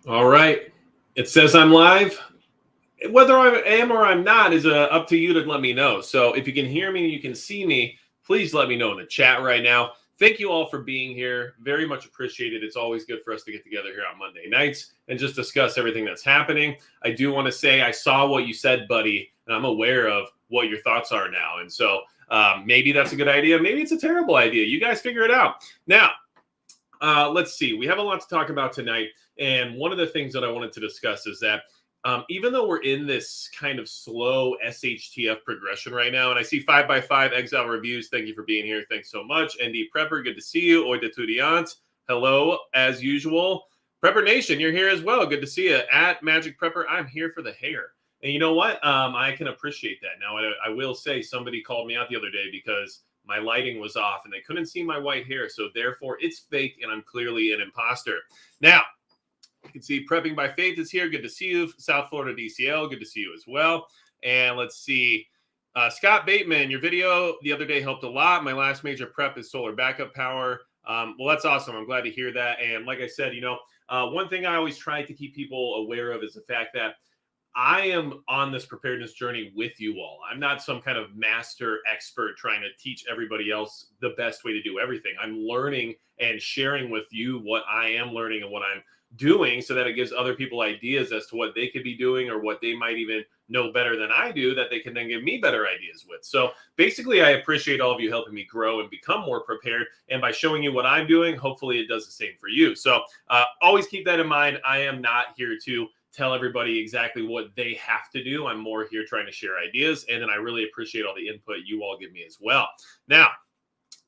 All right. It says I'm live. Whether I am or I'm not is up to you to let me know. So if you can hear me, you can see me, please let me know in the chat right now. Thank you all for being here. Very much appreciated. It's always good for us to get together here on Monday nights and just discuss everything that's happening. I do want to say I saw what you said, buddy, and I'm aware of what your thoughts are now. And so maybe that's a good idea. Maybe it's a terrible idea. You guys figure it out. Now, let's see. We have a lot to talk about tonight. And one of the things that I wanted to discuss is that even though we're in this kind of slow SHTF progression right now, and I see 5x5 Exile Reviews, thank you for being here. Thanks so much. ND Prepper, good to see you. Oid Etudiant, hello, as usual. Prepper Nation, you're here as well. Good to see you. At Magic Prepper, I'm here for the hair. And you know what? I can appreciate that. Now, I will say somebody called me out the other day because my lighting was off and they couldn't see my white hair. So therefore, it's fake and I'm clearly an imposter. Now, you can see Prepping by Faith is here. Good to see you. South Florida DCL, good to see you as well. And let's see. Scott Bateman, your video the other day helped a lot. My last major prep is solar backup power. Well, that's awesome. I'm glad to hear that. And like I said, one thing I always try to keep people aware of is the fact that I am on this preparedness journey with you all. I'm not some kind of master expert trying to teach everybody else the best way to do everything. I'm learning and sharing with you what I am learning and what I'm doing so that it gives other people ideas as to what they could be doing or what they might even know better than I do that they can then give me better ideas with. So basically, I appreciate all of you helping me grow and become more prepared. And by showing you what I'm doing, hopefully it does the same for you. So always keep that in mind. I am not here to tell everybody exactly what they have to do. I'm more here trying to share ideas. And then I really appreciate all the input you all give me as well. Now,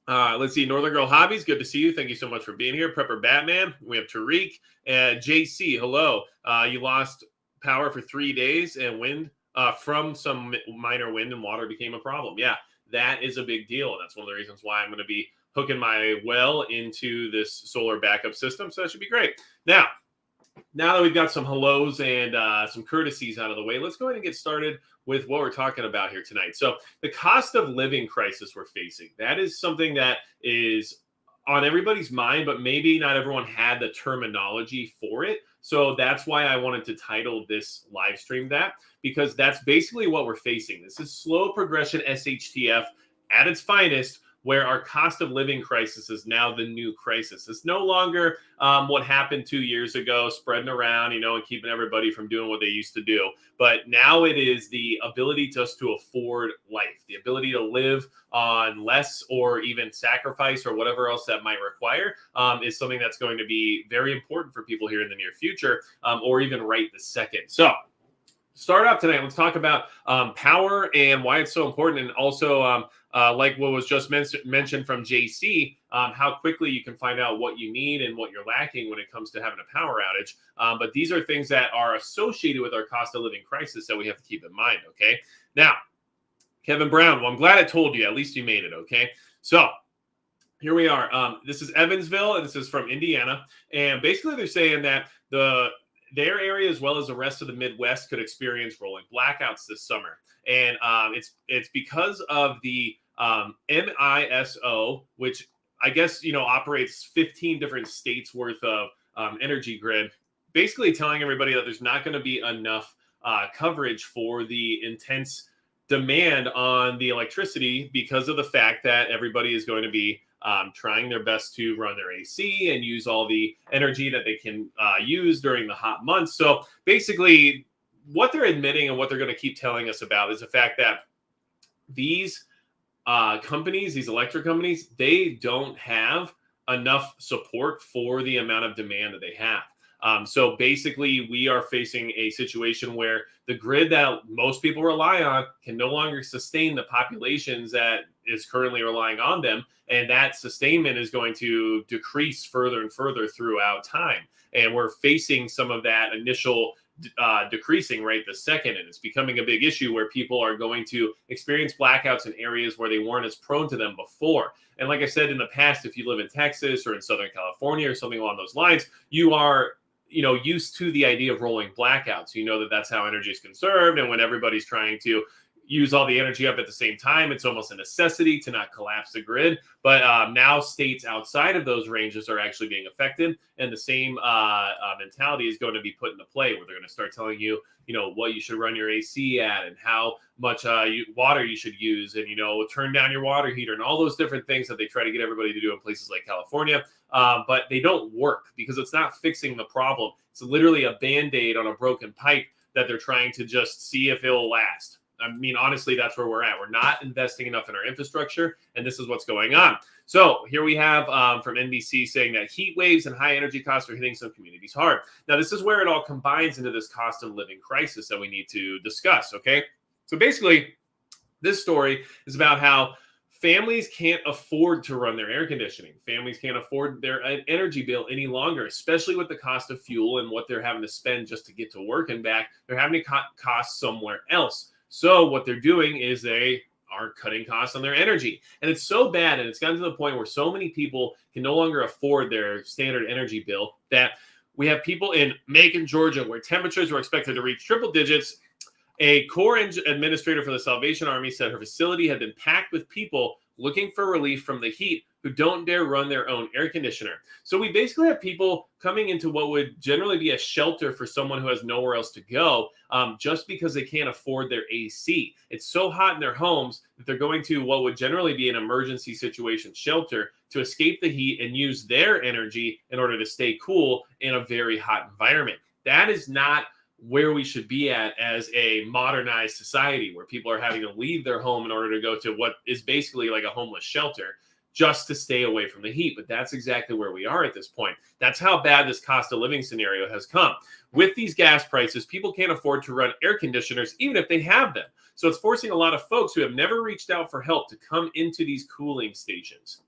let's see. Northern Girl Hobbies, good to see you. Thank you so much for being here. Prepper Batman, we have Tariq and JC. Hello. You lost power for 3 days and wind from some minor wind and water became a problem. Yeah, that is a big deal. And that's one of the reasons why I'm going to be hooking my well into this solar backup system. So that should be great. Now that we've got some hellos and some courtesies out of the way, let's go ahead and get started with what we're talking about here tonight. So the cost of living crisis we're facing, that is something that is on everybody's mind, but maybe not everyone had the terminology for it. So that's why I wanted to title this live stream that, because that's basically what we're facing. This is slow progression SHTF at its finest, where our cost of living crisis is now the new crisis. It's no longer what happened 2 years ago, spreading around, and keeping everybody from doing what they used to do. But now it is the ability just to afford life, the ability to live on less or even sacrifice or whatever else that might require is something that's going to be very important for people here in the near future or even right this second. So start off tonight, let's talk about power and why it's so important, and also like what was just mentioned from JC, how quickly you can find out what you need and what you're lacking when it comes to having a power outage. But these are things that are associated with our cost of living crisis that we have to keep in mind, okay? Now, Kevin Brown, well, I'm glad I told you. At least you made it, okay? So here we are. This is Evansville, and this is from Indiana. And basically they're saying that their area, as well as the rest of the Midwest, could experience rolling blackouts this summer. And it's because of the MISO, which I guess, operates 15 different states worth of energy grid, basically telling everybody that there's not going to be enough coverage for the intense demand on the electricity because of the fact that everybody is going to be trying their best to run their AC and use all the energy that they can use during the hot months. So basically, what they're admitting and what they're going to keep telling us about is the fact that these companies, these electric companies, they don't have enough support for the amount of demand that they have. So basically, we are facing a situation where the grid that most people rely on can no longer sustain the populations that is currently relying on them. And that sustainment is going to decrease further and further throughout time. And we're facing some of that initial decreasing right this second. And it's becoming a big issue where people are going to experience blackouts in areas where they weren't as prone to them before. And like I said in the past, if you live in Texas or in Southern California or something along those lines, you are used to the idea of rolling blackouts. You know that that's how energy is conserved. And when everybody's trying to use all the energy up at the same time. It's almost a necessity to not collapse the grid. But now states outside of those ranges are actually being affected. And the same mentality is going to be put into play where they're going to start telling you, what you should run your AC at and how much water you should use and, turn down your water heater and all those different things that they try to get everybody to do in places like California. But they don't work because it's not fixing the problem. It's literally a Band-Aid on a broken pipe that they're trying to just see if it'll last. I mean, honestly, that's where we're at. We're not investing enough in our infrastructure, and this is what's going on. So here we have from NBC saying that heat waves and high energy costs are hitting some communities hard. Now, this is where it all combines into this cost of living crisis that we need to discuss, okay? So basically, this story is about how families can't afford to run their air conditioning. Families can't afford their energy bill any longer, especially with the cost of fuel and what they're having to spend just to get to work and back. They're having to cost somewhere else. So what they're doing is they are cutting costs on their energy. And it's so bad, and it's gotten to the point where so many people can no longer afford their standard energy bill that we have people in Macon, Georgia, where temperatures were expected to reach triple digits. A Corps administrator for the Salvation Army said her facility had been packed with people looking for relief from the heat who don't dare run their own air conditioner. So we basically have people coming into what would generally be a shelter for someone who has nowhere else to go just because they can't afford their AC. It's so hot in their homes that they're going to what would generally be an emergency situation shelter to escape the heat and use their energy in order to stay cool in a very hot environment. That is not where we should be at as a modernized society where people are having to leave their home in order to go to what is basically like a homeless shelter just to stay away from the heat. But that's exactly where we are at this point. That's how bad this cost of living scenario has come. With these gas prices, people can't afford to run air conditioners even if they have them. So it's forcing a lot of folks who have never reached out for help to come into these cooling stations.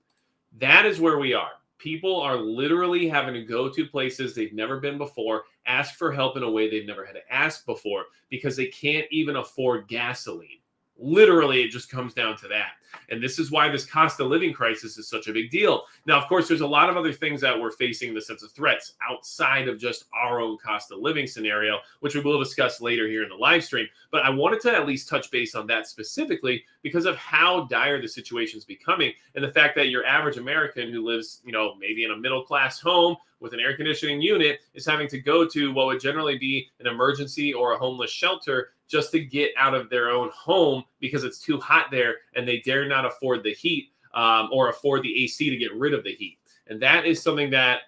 That is where we are. People are literally having to go to places they've never been before, ask for help in a way they've never had to ask before because they can't even afford gasoline. Literally, it just comes down to that. And this is why this cost of living crisis is such a big deal. Now, of course, there's a lot of other things that we're facing in the sense of threats outside of just our own cost of living scenario, which we will discuss later here in the live stream. But I wanted to at least touch base on that specifically because of how dire the situation is becoming and the fact that your average American who lives, maybe in a middle class home with an air conditioning unit is having to go to what would generally be an emergency or a homeless shelter just to get out of their own home because it's too hot there and they dare not afford the heat or afford the AC to get rid of the heat. And that is something that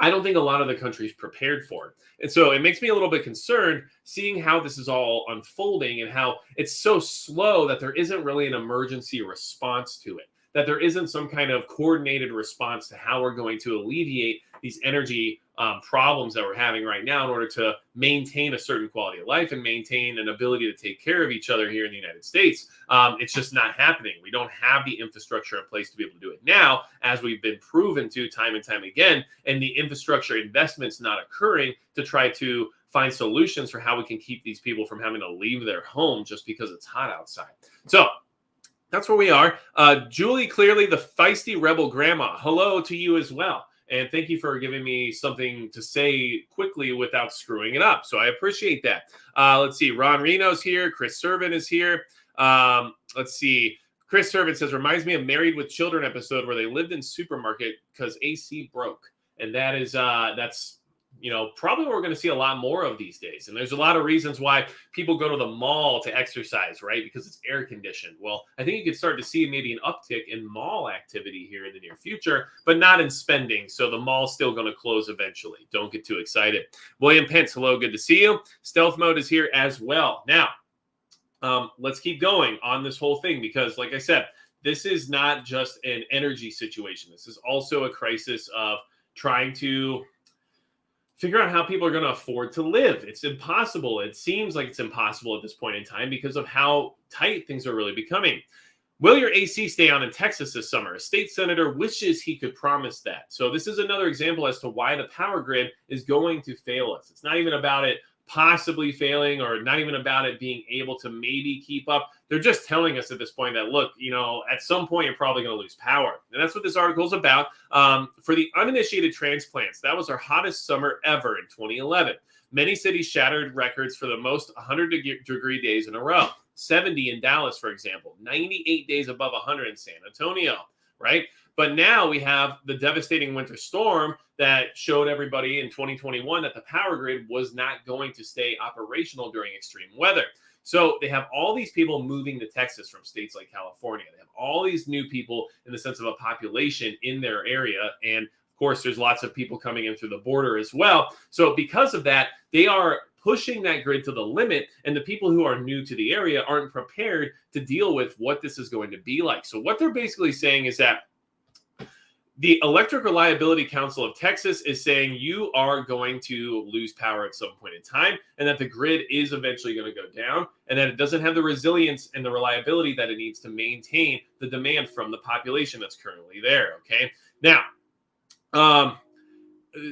I don't think a lot of the country is prepared for. And so it makes me a little bit concerned seeing how this is all unfolding and how it's so slow that there isn't really an emergency response to it, that there isn't some kind of coordinated response to how we're going to alleviate these energy problems that we're having right now in order to maintain a certain quality of life and maintain an ability to take care of each other here in the United States. It's just not happening. We don't have the infrastructure in place to be able to do it now, as we've been proven to time and time again, and the infrastructure investments not occurring to try to find solutions for how we can keep these people from having to leave their home just because it's hot outside. So that's where we are. Julie, clearly the feisty rebel grandma. Hello to you as well. And thank you for giving me something to say quickly without screwing it up. So I appreciate that. Let's see. Ron Reno's here. Chris Servant is here. Let's see. Chris Servant says, reminds me of Married with Children episode where they lived in supermarket because AC broke. And that is, that's, probably what we're going to see a lot more of these days. And there's a lot of reasons why people go to the mall to exercise, right? Because it's air conditioned. Well, I think you could start to see maybe an uptick in mall activity here in the near future, but not in spending. So the mall's still going to close eventually. Don't get too excited. William Pence, hello, good to see you. Stealth Mode is here as well. Now, let's keep going on this whole thing because, like I said, this is not just an energy situation. This is also a crisis of trying to figure out how people are going to afford to live. It's impossible. It seems like it's impossible at this point in time because of how tight things are really becoming. Will your AC stay on in Texas this summer? A state senator wishes he could promise that. So this is another example as to why the power grid is going to fail us. It's not even about it possibly failing or not even about it being able to maybe keep up. They're just telling us at this point that, look, at some point you're probably going to lose power. And that's what this article is about. For the uninitiated transplants, that was our hottest summer ever in 2011. Many cities shattered records for the most 100-degree days in a row. 70 in Dallas, for example, 98 days above 100 in San Antonio, right? But now we have the devastating winter storm that showed everybody in 2021 that the power grid was not going to stay operational during extreme weather. So they have all these people moving to Texas from states like California. They have all these new people in the sense of a population in their area. And of course, there's lots of people coming in through the border as well. So because of that, they are pushing that grid to the limit. And the people who are new to the area aren't prepared to deal with what this is going to be like. So what they're basically saying is that the Electric Reliability Council of Texas is saying you are going to lose power at some point in time, and that the grid is eventually going to go down, and that it doesn't have the resilience and the reliability that it needs to maintain the demand from the population that's currently there. Okay. Now,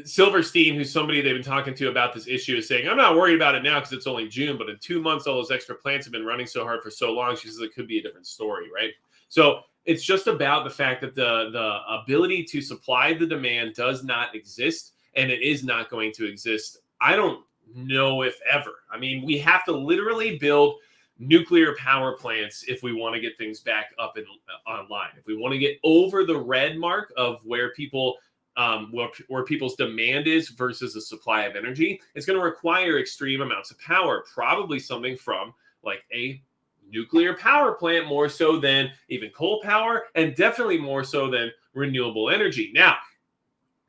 Silverstein, who's somebody they've been talking to about this issue, is saying, I'm not worried about it now because it's only June, but in 2 months, all those extra plants have been running so hard for so long. She says it could be a different story, right? So it's just about the fact that the ability to supply the demand does not exist, and it is not going to exist. I don't know if ever. I mean, we have to literally build nuclear power plants if we want to get things back up and online. If we want to get over the red mark of where people where people's demand is versus the supply of energy, it's going to require extreme amounts of power, probably something from like a nuclear power plant, more so than even coal power, and definitely more so than renewable energy. Now,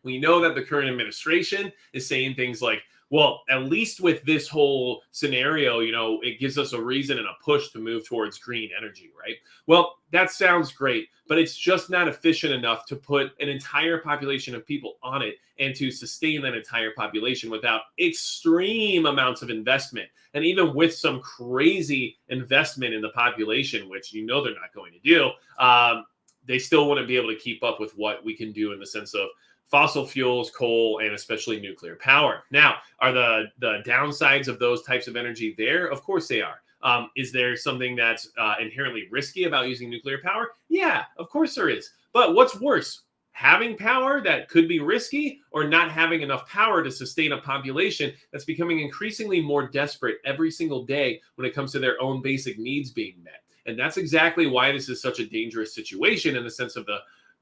we know that the current administration is saying things like, well, at least with this whole scenario, you know, it gives us a reason and a push to move towards green energy, right? Well, that sounds great, but it's just not efficient enough to put an entire population of people on it and to sustain that entire population without extreme amounts of investment. And even with some crazy investment in the population, which you know they're not going to do, they still wouldn't be able to keep up with what we can do in the sense of fossil fuels, coal, and especially nuclear power. Now, are the downsides of those types of energy there? Of course they are. Is there something that's inherently risky about using nuclear power? Yeah, of course there is. But what's worse? Having power that could be risky, or not having enough power to sustain a population that's becoming increasingly more desperate every single day when it comes to their own basic needs being met. And that's exactly why this is such a dangerous situation in the sense of the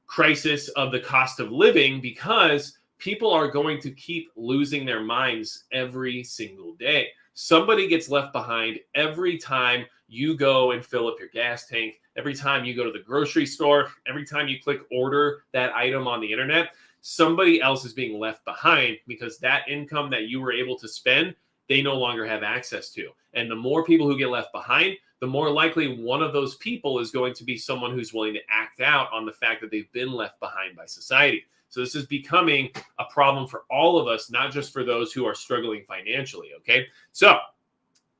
crisis of the cost of living, because people are going to keep losing their minds every single day. Somebody gets left behind every time you go and fill up your gas tank, every time you go to the grocery store, every time you click order that item on the internet. Somebody else is being left behind because that income that you were able to spend, they no longer have access to. And the more people who get left behind, the more likely one of those people is going to be someone who's willing to act out on the fact that they've been left behind by society. So this is becoming a problem for all of us, not just for those who are struggling financially, okay? So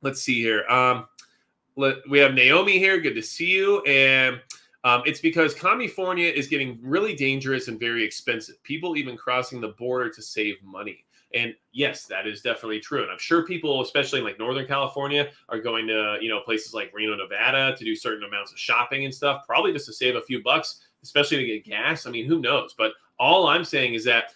let's see here. We have Naomi here. Good to see you. And it's because California is getting really dangerous and very expensive. People even crossing the border to save money. And yes, that is definitely true. And I'm sure people, especially in like Northern California, are going to, you know, places like Reno, Nevada to do certain amounts of shopping and stuff, probably just to save a few bucks, especially to get gas. I mean, who knows? But all I'm saying is that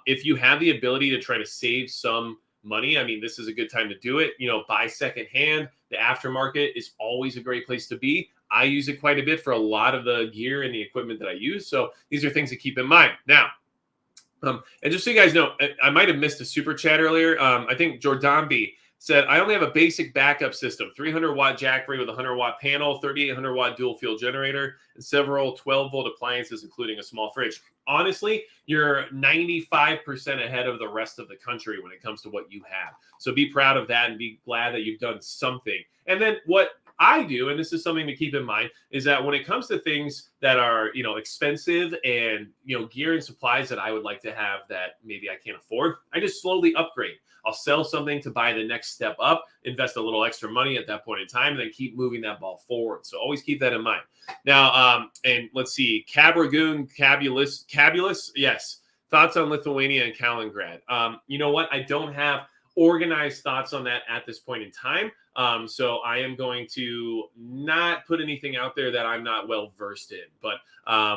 if you have the ability to try to save some money, I mean, this is a good time to do it. You know, buy secondhand. The aftermarket is always a great place to be. I use it quite a bit for a lot of the gear and the equipment that I use. So these are things to keep in mind. Now, and just so you guys know, I might have missed a super chat earlier. I think Jordan B said, I only have a basic backup system, 300-watt Jackery with a 100-watt panel, 3,800-watt dual-fuel generator, and several 12-volt appliances, including a small fridge. Honestly, you're 95% ahead of the rest of the country when it comes to what you have. So be proud of that and be glad that you've done something. And then what I do, and this is something to keep in mind, is that when it comes to things that are, you know, expensive and, you know, gear and supplies that I would like to have that maybe I can't afford, I just slowly upgrade. I'll sell something to buy the next step up, invest a little extra money at that point in time, and then keep moving that ball forward. So always keep that in mind. Now, and let's see, Cabragoon, Cabulous, yes. Thoughts on Lithuania and Kaliningrad. You know what? I don't have organized thoughts on that at this point in time. So I am going to not put anything out there that I'm not well versed in. But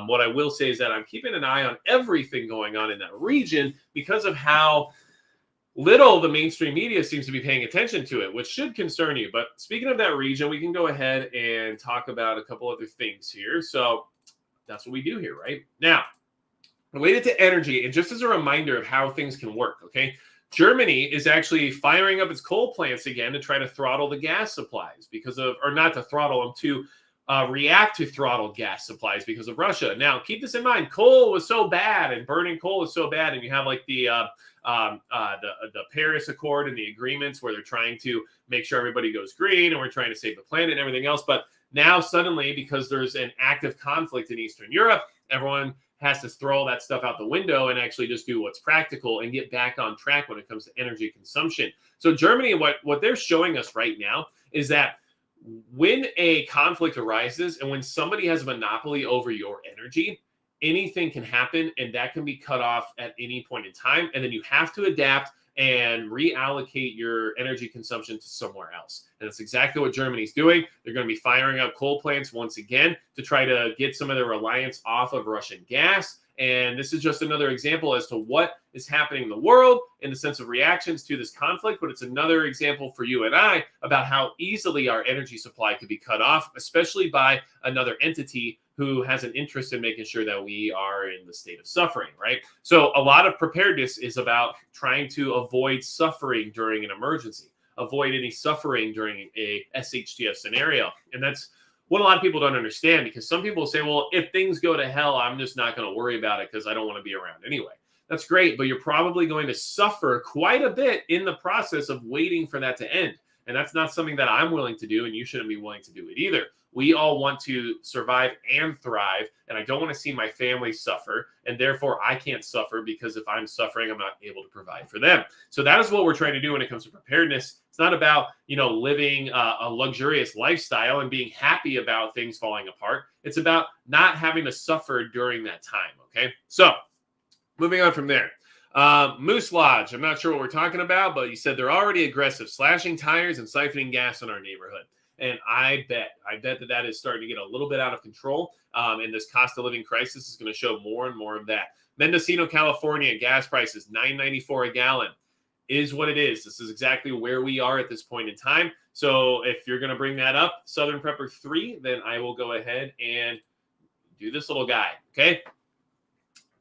what I will say is that I'm keeping an eye on everything going on in that region because of how little the mainstream media seems to be paying attention to it, which should concern you. But speaking of that region, we can go ahead and talk about a couple other things here. So that's what we do here, right? Now, related to energy, and just as a reminder of how things can work, okay? Germany is actually firing up its coal plants again to try to throttle the gas supplies because of, or not to throttle them, to react to throttle gas supplies because of Russia. Now, keep this in mind. Coal was so bad, and burning coal is so bad, and you have like the Paris Accord and the agreements where they're trying to make sure everybody goes green, and we're trying to save the planet and everything else. But now suddenly, because there's an active conflict in Eastern Europe, everyone has to throw all that stuff out the window and actually just do what's practical and get back on track when it comes to energy consumption. So Germany, what they're showing us right now is that when a conflict arises and when somebody has a monopoly over your energy, anything can happen, and that can be cut off at any point in time. And then you have to adapt and reallocate your energy consumption to somewhere else. And that's exactly what Germany's doing. They're going to be firing up coal plants once again to try to get some of their reliance off of Russian gas. And this is just another example as to what is happening in the world in the sense of reactions to this conflict. But it's another example for you and I about how easily our energy supply could be cut off, especially by another entity who has an interest in making sure that we are in the state of suffering, right? So a lot of preparedness is about trying to avoid suffering during an emergency, avoid any suffering during a SHTF scenario. And that's what a lot of people don't understand, because some people say, well, if things go to hell, I'm just not going to worry about it because I don't want to be around anyway. That's great, but you're probably going to suffer quite a bit in the process of waiting for that to end. And that's not something that I'm willing to do, and you shouldn't be willing to do it either. We all want to survive and thrive, and I don't want to see my family suffer, and therefore I can't suffer, because if I'm suffering, I'm not able to provide for them. So that is what we're trying to do when it comes to preparedness. It's not about, living a luxurious lifestyle and being happy about things falling apart. It's about not having to suffer during that time, okay? So moving on from there. Moose Lodge, I'm not sure what we're talking about, but you said they're already aggressive, slashing tires and siphoning gas in our neighborhood. And I bet that is starting to get a little bit out of control. And this cost of living crisis is going to show more and more of that. Mendocino, California, gas prices, $9.94 a gallon is what it is. This is exactly where we are at this point in time. So if you're going to bring that up, Southern Prepper 3, then I will go ahead and do this little guy, okay?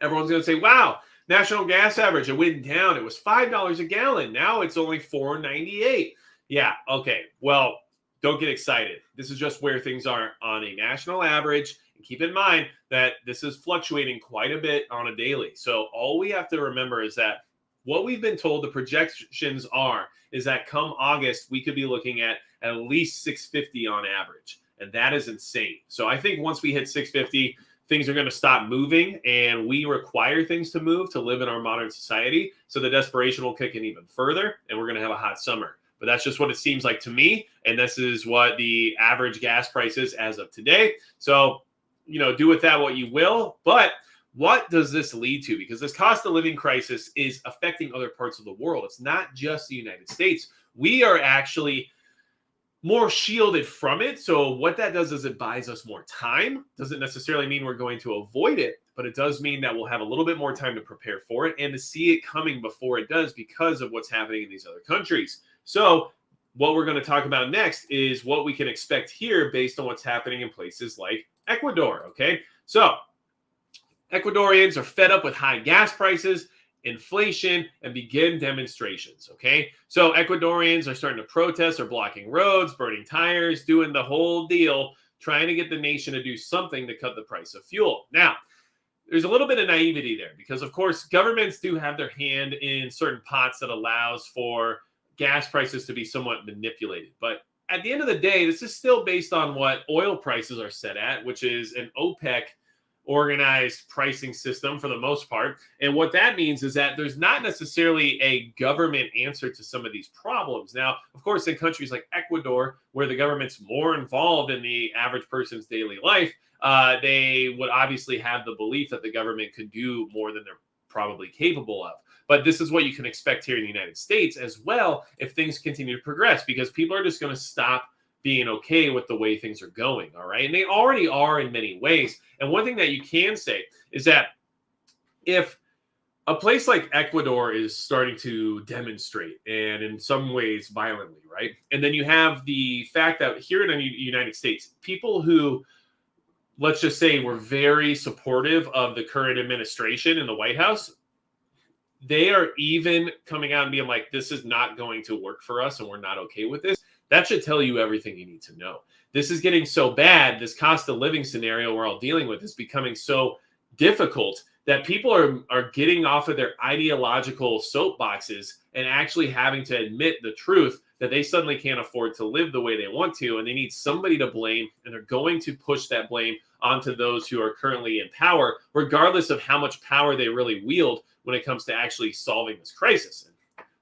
Everyone's going to say, wow, national gas average, it went down. It was $5 a gallon. Now it's only $4.98. Yeah, okay. Well, don't get excited. This is just where things are on a national average. And keep in mind that this is fluctuating quite a bit on a daily. So all we have to remember is that what we've been told the projections are is that come August, we could be looking at least 650 on average. And that is insane. So I think once we hit 650, things are going to stop moving, and we require things to move to live in our modern society. So the desperation will kick in even further, and we're going to have a hot summer. But that's just what it seems like to me. And this is what the average gas price is as of today. So, do with that what you will. But what does this lead to? Because this cost of living crisis is affecting other parts of the world. It's not just the United States. We are actually more shielded from it. So what that does is it buys us more time. Doesn't necessarily mean we're going to avoid it, but it does mean that we'll have a little bit more time to prepare for it and to see it coming before it does, because of what's happening in these other countries. So what we're going to talk about next is what we can expect here based on what's happening in places like Ecuador, okay? So Ecuadorians are fed up with high gas prices, inflation, and begin demonstrations, okay? So Ecuadorians are starting to protest, are blocking roads, burning tires, doing the whole deal, trying to get the nation to do something to cut the price of fuel. Now, there's a little bit of naivety there, because of course governments do have their hand in certain pots that allows for gas prices to be somewhat manipulated. But at the end of the day, this is still based on what oil prices are set at, which is an OPEC organized pricing system for the most part. And what that means is that there's not necessarily a government answer to some of these problems. Now, of course, in countries like Ecuador, where the government's more involved in the average person's daily life, they would obviously have the belief that the government could do more than they're probably capable of. But this is what you can expect here in the United States as well if things continue to progress, because people are just going to stop being okay with the way things are going, all right? And they already are in many ways. And one thing that you can say is that if A place like Ecuador is starting to demonstrate, and in some ways violently, right? And then you have the fact that here in the United States, people who, let's just say, were very supportive of the current administration in the White House, they are even coming out and being like, this is not going to work for us and we're not okay with this. That should tell you everything you need to know. This is getting so bad. This cost of living scenario we're all dealing with is becoming so difficult that people are getting off of their ideological soapboxes and actually having to admit the truth that they suddenly can't afford to live the way they want to, and they need somebody to blame, and they're going to push that blame onto those who are currently in power, regardless of how much power they really wield when it comes to actually solving this crisis. And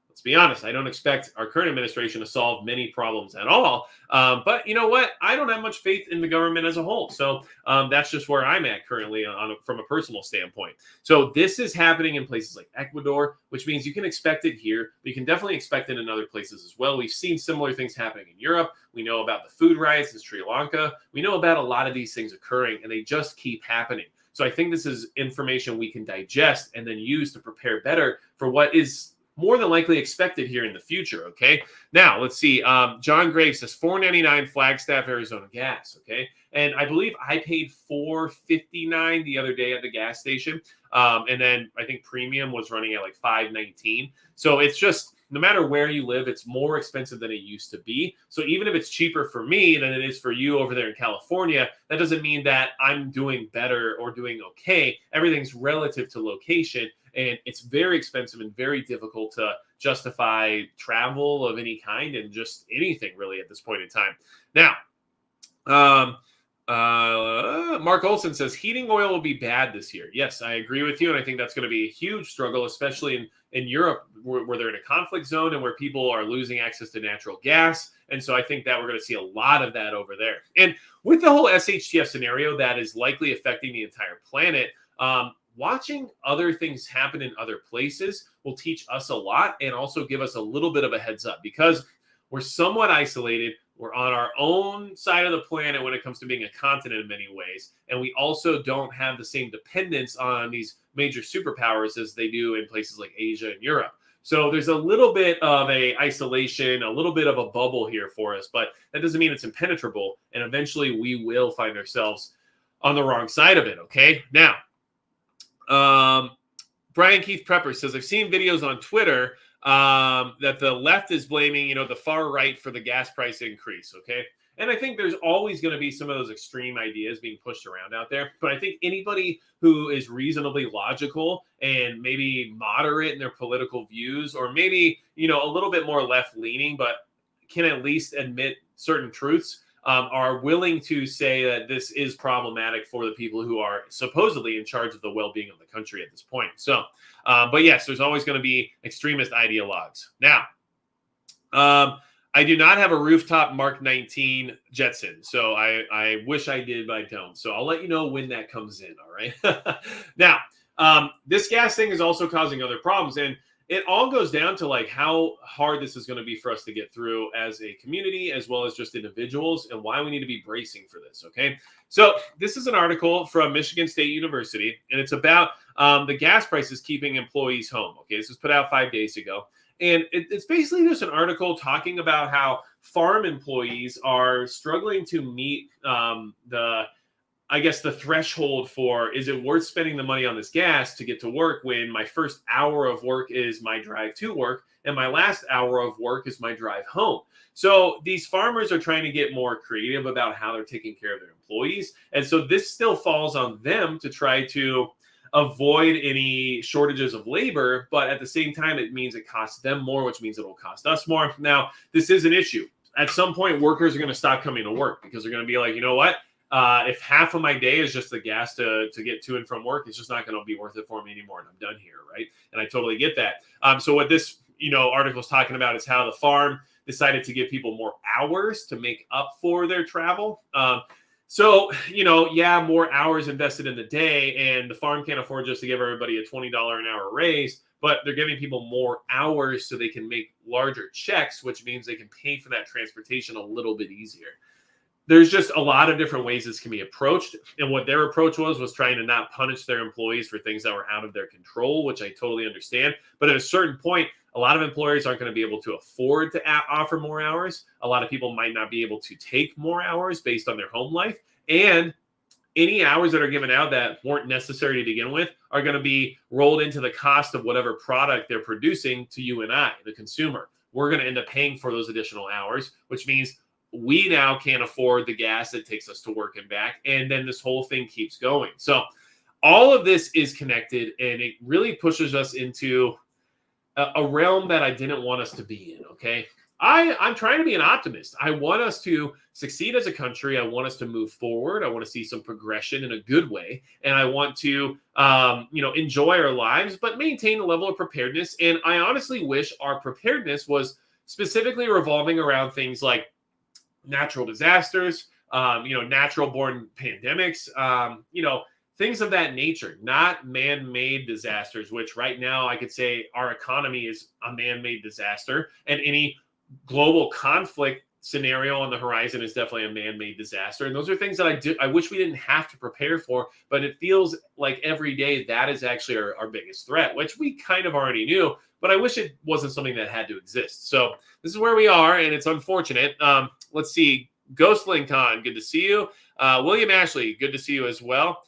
let's be honest, I don't expect our current administration to solve many problems at all. But you know what? I don't have much faith in the government as a whole. So that's just where I'm at currently from a personal standpoint. So this is happening in places like Ecuador, which means you can expect it here. But you can definitely expect it in other places as well. We've seen similar things happening in Europe. We know about the food riots in Sri Lanka. We know about a lot of these things occurring, and they just keep happening. So I think this is information we can digest and then use to prepare better for what is more than likely expected here in the future. Okay. Now let's see. John Graves says $4.99 Flagstaff, Arizona gas. Okay. And I believe I paid $4.59 the other day at the gas station. And then I think premium was running at like $5.19. So it's just, no matter where you live, it's more expensive than it used to be. So even if it's cheaper for me than it is for you over there in California, that doesn't mean that I'm doing better or doing okay. Everything's relative to location, and it's very expensive and very difficult to justify travel of any kind and just anything really at this point in time. Now, Mark Olson says heating oil will be bad this year. Yes, I agree with you. And I think that's going to be a huge struggle, especially in Europe, where they're in a conflict zone and where people are losing access to natural gas. And so I think that we're going to see a lot of that over there. And with the whole SHTF scenario that is likely affecting the entire planet, watching other things happen in other places will teach us a lot and also give us a little bit of a heads up, because we're somewhat isolated. We're on our own side of the planet when it comes to being a continent in many ways. And we also don't have the same dependence on these major superpowers as they do in places like Asia and Europe. So there's a little bit of a isolation, a little bit of a bubble here for us, but that doesn't mean it's impenetrable. And eventually we will find ourselves on the wrong side of it. Okay. Now, Brian Keith Prepper says, I've seen videos on Twitter that the left is blaming, the far right for the gas price increase. Okay. And I think there's always going to be some of those extreme ideas being pushed around out there. But I think anybody who is reasonably logical and maybe moderate in their political views, or maybe, a little bit more left leaning, but can at least admit certain truths, are willing to say that this is problematic for the people who are supposedly in charge of the well-being of the country at this point. So, but yes, there's always going to be extremist ideologues. Now, I do not have a rooftop Mark 19 Jetson, so I wish I did, but I don't. So I'll let you know when that comes in, all right? Now, this gas thing is also causing other problems, and it all goes down to like how hard this is going to be for us to get through as a community, as well as just individuals, and why we need to be bracing for this, okay? So this is an article from Michigan State University, and it's about the gas prices keeping employees home, okay? This was put out 5 days ago. And it's basically just an article talking about how farm employees are struggling to meet the threshold for, is it worth spending the money on this gas to get to work when my first hour of work is my drive to work and my last hour of work is my drive home. So these farmers are trying to get more creative about how they're taking care of their employees. And so this still falls on them to try to avoid any shortages of labor, but at the same time, it means it costs them more, which means it will cost us more. Now, this is an issue. At some point, workers are going to stop coming to work because they're going to be like, you know what? If half of my day is just the gas to get to and from work, it's just not going to be worth it for me anymore, and I'm done here, right? And I totally get that. So what this article is talking about is how the farm decided to give people more hours to make up for their travel. So, more hours invested in the day, and the farm can't afford just to give everybody a $20 an hour raise, but they're giving people more hours so they can make larger checks, which means they can pay for that transportation a little bit easier. there's just a lot of different ways this can be approached. And what their approach was trying to not punish their employees for things that were out of their control, which I totally understand. But at a certain point, a lot of employers aren't going to be able to afford to offer more hours. A lot of people might not be able to take more hours based on their home life. And any hours that are given out that weren't necessary to begin with are going to be rolled into the cost of whatever product they're producing to you and I, the consumer. We're going to end up paying for those additional hours, which means we now can't afford the gas that takes us to work and back. And then this whole thing keeps going. So all of this is connected, and it really pushes us into a realm that I didn't want us to be in, okay? I'm trying to be an optimist. I want us to succeed as a country. I want us to move forward. I want to see some progression in a good way. And I want to, enjoy our lives, but maintain a level of preparedness. And I honestly wish our preparedness was specifically revolving around things like natural disasters, natural born pandemics, things of that nature, not man-made disasters, which right now I could say our economy is a man-made disaster, and any global conflict scenario on the horizon is definitely a man-made disaster. And those are things that I wish we didn't have to prepare for, but it feels like every day that is actually our biggest threat, which we kind of already knew, but I wish it wasn't something that had to exist. So this is where we are, and it's unfortunate. Let's see. Ghost Lincoln, good to see you. William Ashley, good to see you as well.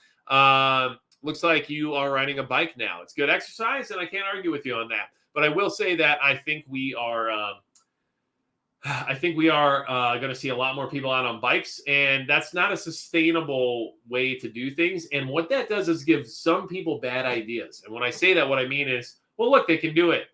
Looks like you are riding a bike now. It's good exercise, and I can't argue with you on that. But I will say that I think we are going to see a lot more people out on bikes, and that's not a sustainable way to do things. And what that does is give some people bad ideas. And when I say that, what I mean is, well, look, they can do it.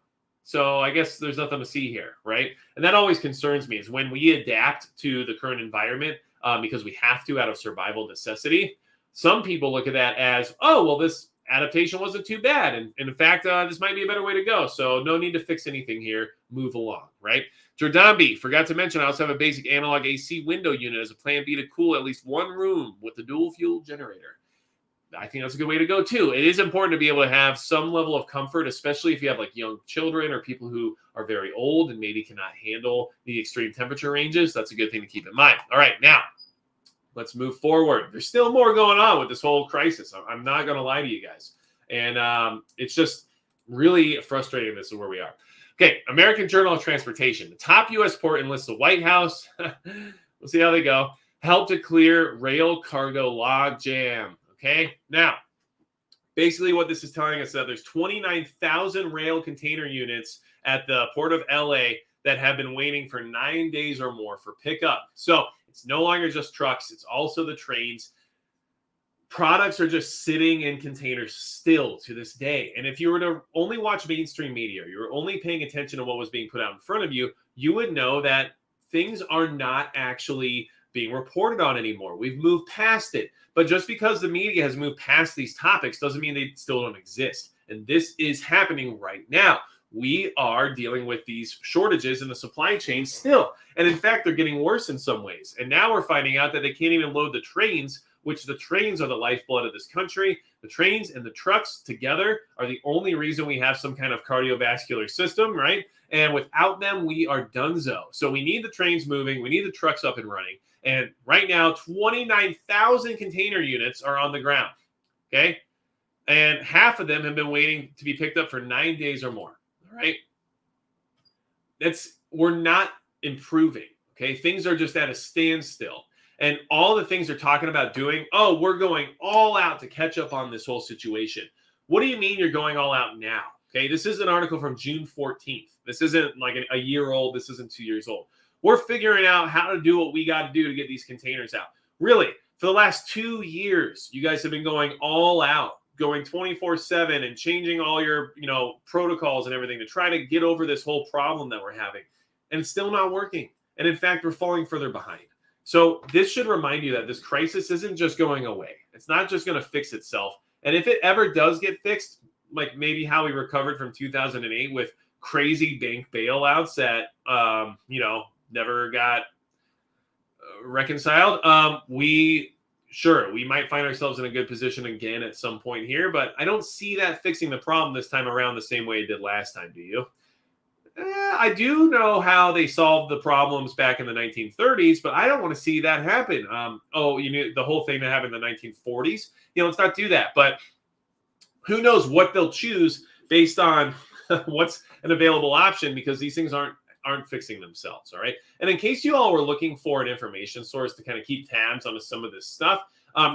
So I guess there's nothing to see here, right? And that always concerns me is when we adapt to the current environment because we have to out of survival necessity. Some people look at that as, oh, well, this adaptation wasn't too bad. And in fact, this might be a better way to go. So no need to fix anything here. Move along, right? Jordan B, forgot to mention, I also have a basic analog AC window unit as a plan B to cool at least one room with the dual fuel generator. I think that's a good way to go too. It is important to be able to have some level of comfort, especially if you have like young children or people who are very old and maybe cannot handle the extreme temperature ranges. That's a good thing to keep in mind. All right, now let's move forward. There's still more going on with this whole crisis. I'm not going to lie to you guys. And it's just really frustrating. This is where we are. Okay, American Journal of Transportation. The top U.S. port enlists the White House. We'll see how they go. Help to clear rail cargo log jam. Okay, now, basically what this is telling us that there's 29,000 rail container units at the Port of LA that have been waiting for 9 days or more for pickup. So it's no longer just trucks, it's also the trains. Products are just sitting in containers still to this day. And if you were to only watch mainstream media, you were only paying attention to what was being put out in front of you, you would know that things are not actually being reported on anymore. We've moved past it. But just because the media has moved past these topics doesn't mean they still don't exist. And this is happening right now. We are dealing with these shortages in the supply chain still. And in fact, they're getting worse in some ways. And now we're finding out that they can't even load the trains, which the trains are the lifeblood of this country. The trains and the trucks together are the only reason we have some kind of cardiovascular system, right? And without them, we are donezo. So we need the trains moving. We need the trucks up and running. And right now, 29,000 container units are on the ground, okay? And half of them have been waiting to be picked up for 9 days or more, all right? We're not improving, okay? Things are just at a standstill. And all the things they're talking about doing, oh, we're going all out to catch up on this whole situation. What do you mean you're going all out now? Okay, this is an article from June 14th. This isn't like a year old. This isn't 2 years old. We're figuring out how to do what we got to do to get these containers out. Really, for the last 2 years, you guys have been going all out, going 24/7 and changing all your, protocols and everything to try to get over this whole problem that we're having. And it's still not working. And in fact, we're falling further behind. So this should remind you that this crisis isn't just going away. It's not just going to fix itself. And if it ever does get fixed, like maybe how we recovered from 2008 with crazy bank bailouts that, never got reconciled, we might find ourselves in a good position again at some point here, but I don't see that fixing the problem this time around the same way it did last time, do you? I do know how they solved the problems back in the 1930s, but I don't want to see that happen. You know, the whole thing that happened in the 1940s. You know, let's not do that. But who knows what they'll choose based on what's an available option, because these things aren't fixing themselves. All right. And in case you all were looking for an information source to kind of keep tabs on some of this stuff,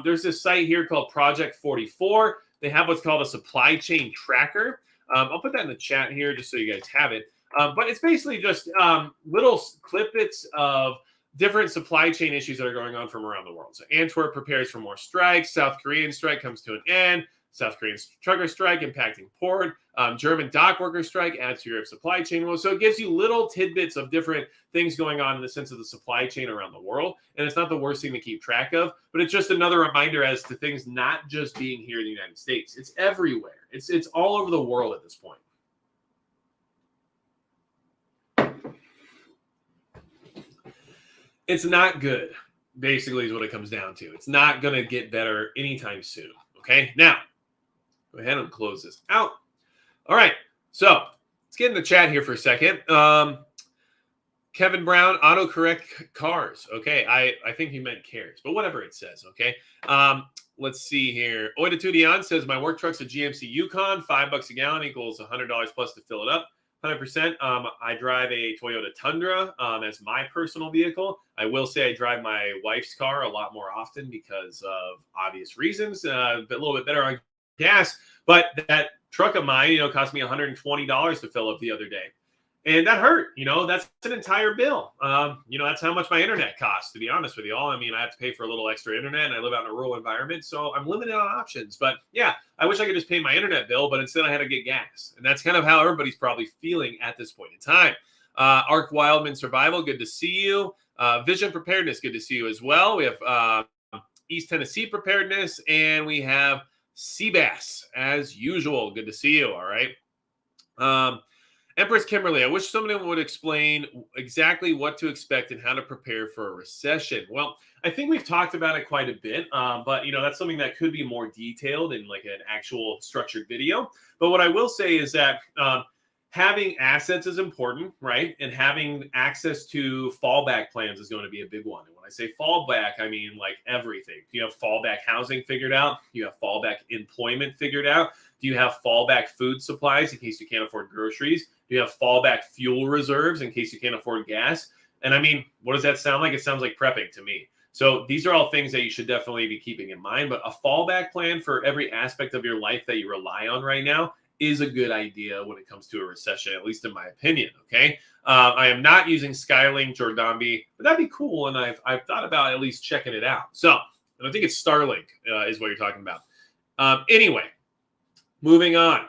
there's this site here called Project 44. They have what's called a supply chain tracker. I'll put that in the chat here just so you guys have it. But it's basically just little clippets of different supply chain issues that are going on from around the world. So Antwerp prepares for more strikes. South Korean strike comes to an end. South Korean trucker strike impacting port. German dock worker strike adds to Europe's supply chain woes. So it gives you little tidbits of different things going on in the sense of the supply chain around the world. And it's not the worst thing to keep track of, but it's just another reminder as to things not just being here in the United States. It's everywhere. It's all over the world at this point. It's not good, basically, is what it comes down to. It's not going to get better anytime soon. Okay, now go ahead and close this out. All right, so let's get in the chat here for a second. Kevin Brown, autocorrect cars. Okay, I think he meant cares, but whatever it says. Okay, let's see here. Oidatudian says my work truck's a GMC Yukon, $5 a gallon equals $100 plus to fill it up. 100%. I drive a Toyota Tundra as my personal vehicle. I will say I drive my wife's car a lot more often because of obvious reasons. A little bit better on gas, but that truck of mine, cost me $120 to fill up the other day, and that hurt. That's an entire bill. That's how much my internet costs. To be honest with you all, I mean, I have to pay for a little extra internet, and I live out in a rural environment, so I'm limited on options. But yeah, I wish I could just pay my internet bill, but instead I had to get gas, and that's kind of how everybody's probably feeling at this point in time. Ark Wildman Survival, good to see you. Vision Preparedness, good to see you as well. We have East Tennessee Preparedness, and we have Seabass as usual. Good to see you. All right. Empress Kimberly, I wish someone would explain exactly what to expect and how to prepare for a recession. Well, I think we've talked about it quite a bit, but that's something that could be more detailed in like an actual structured video. But what I will say is that having assets is important, right? And having access to fallback plans is going to be a big one. And when I say fallback, I mean like everything. Do you have fallback housing figured out? Do you have fallback employment figured out? Do you have fallback food supplies in case you can't afford groceries? Do you have fallback fuel reserves in case you can't afford gas? And I mean, what does that sound like? It sounds like prepping to me. So these are all things that you should definitely be keeping in mind. But a fallback plan for every aspect of your life that you rely on right now is a good idea when it comes to a recession, at least in my opinion. Okay. I am not using Skylink Jordambi, but that'd be cool. And I've thought about at least checking it out. So, and I think it's Starlink is what you're talking about. Anyway, moving on.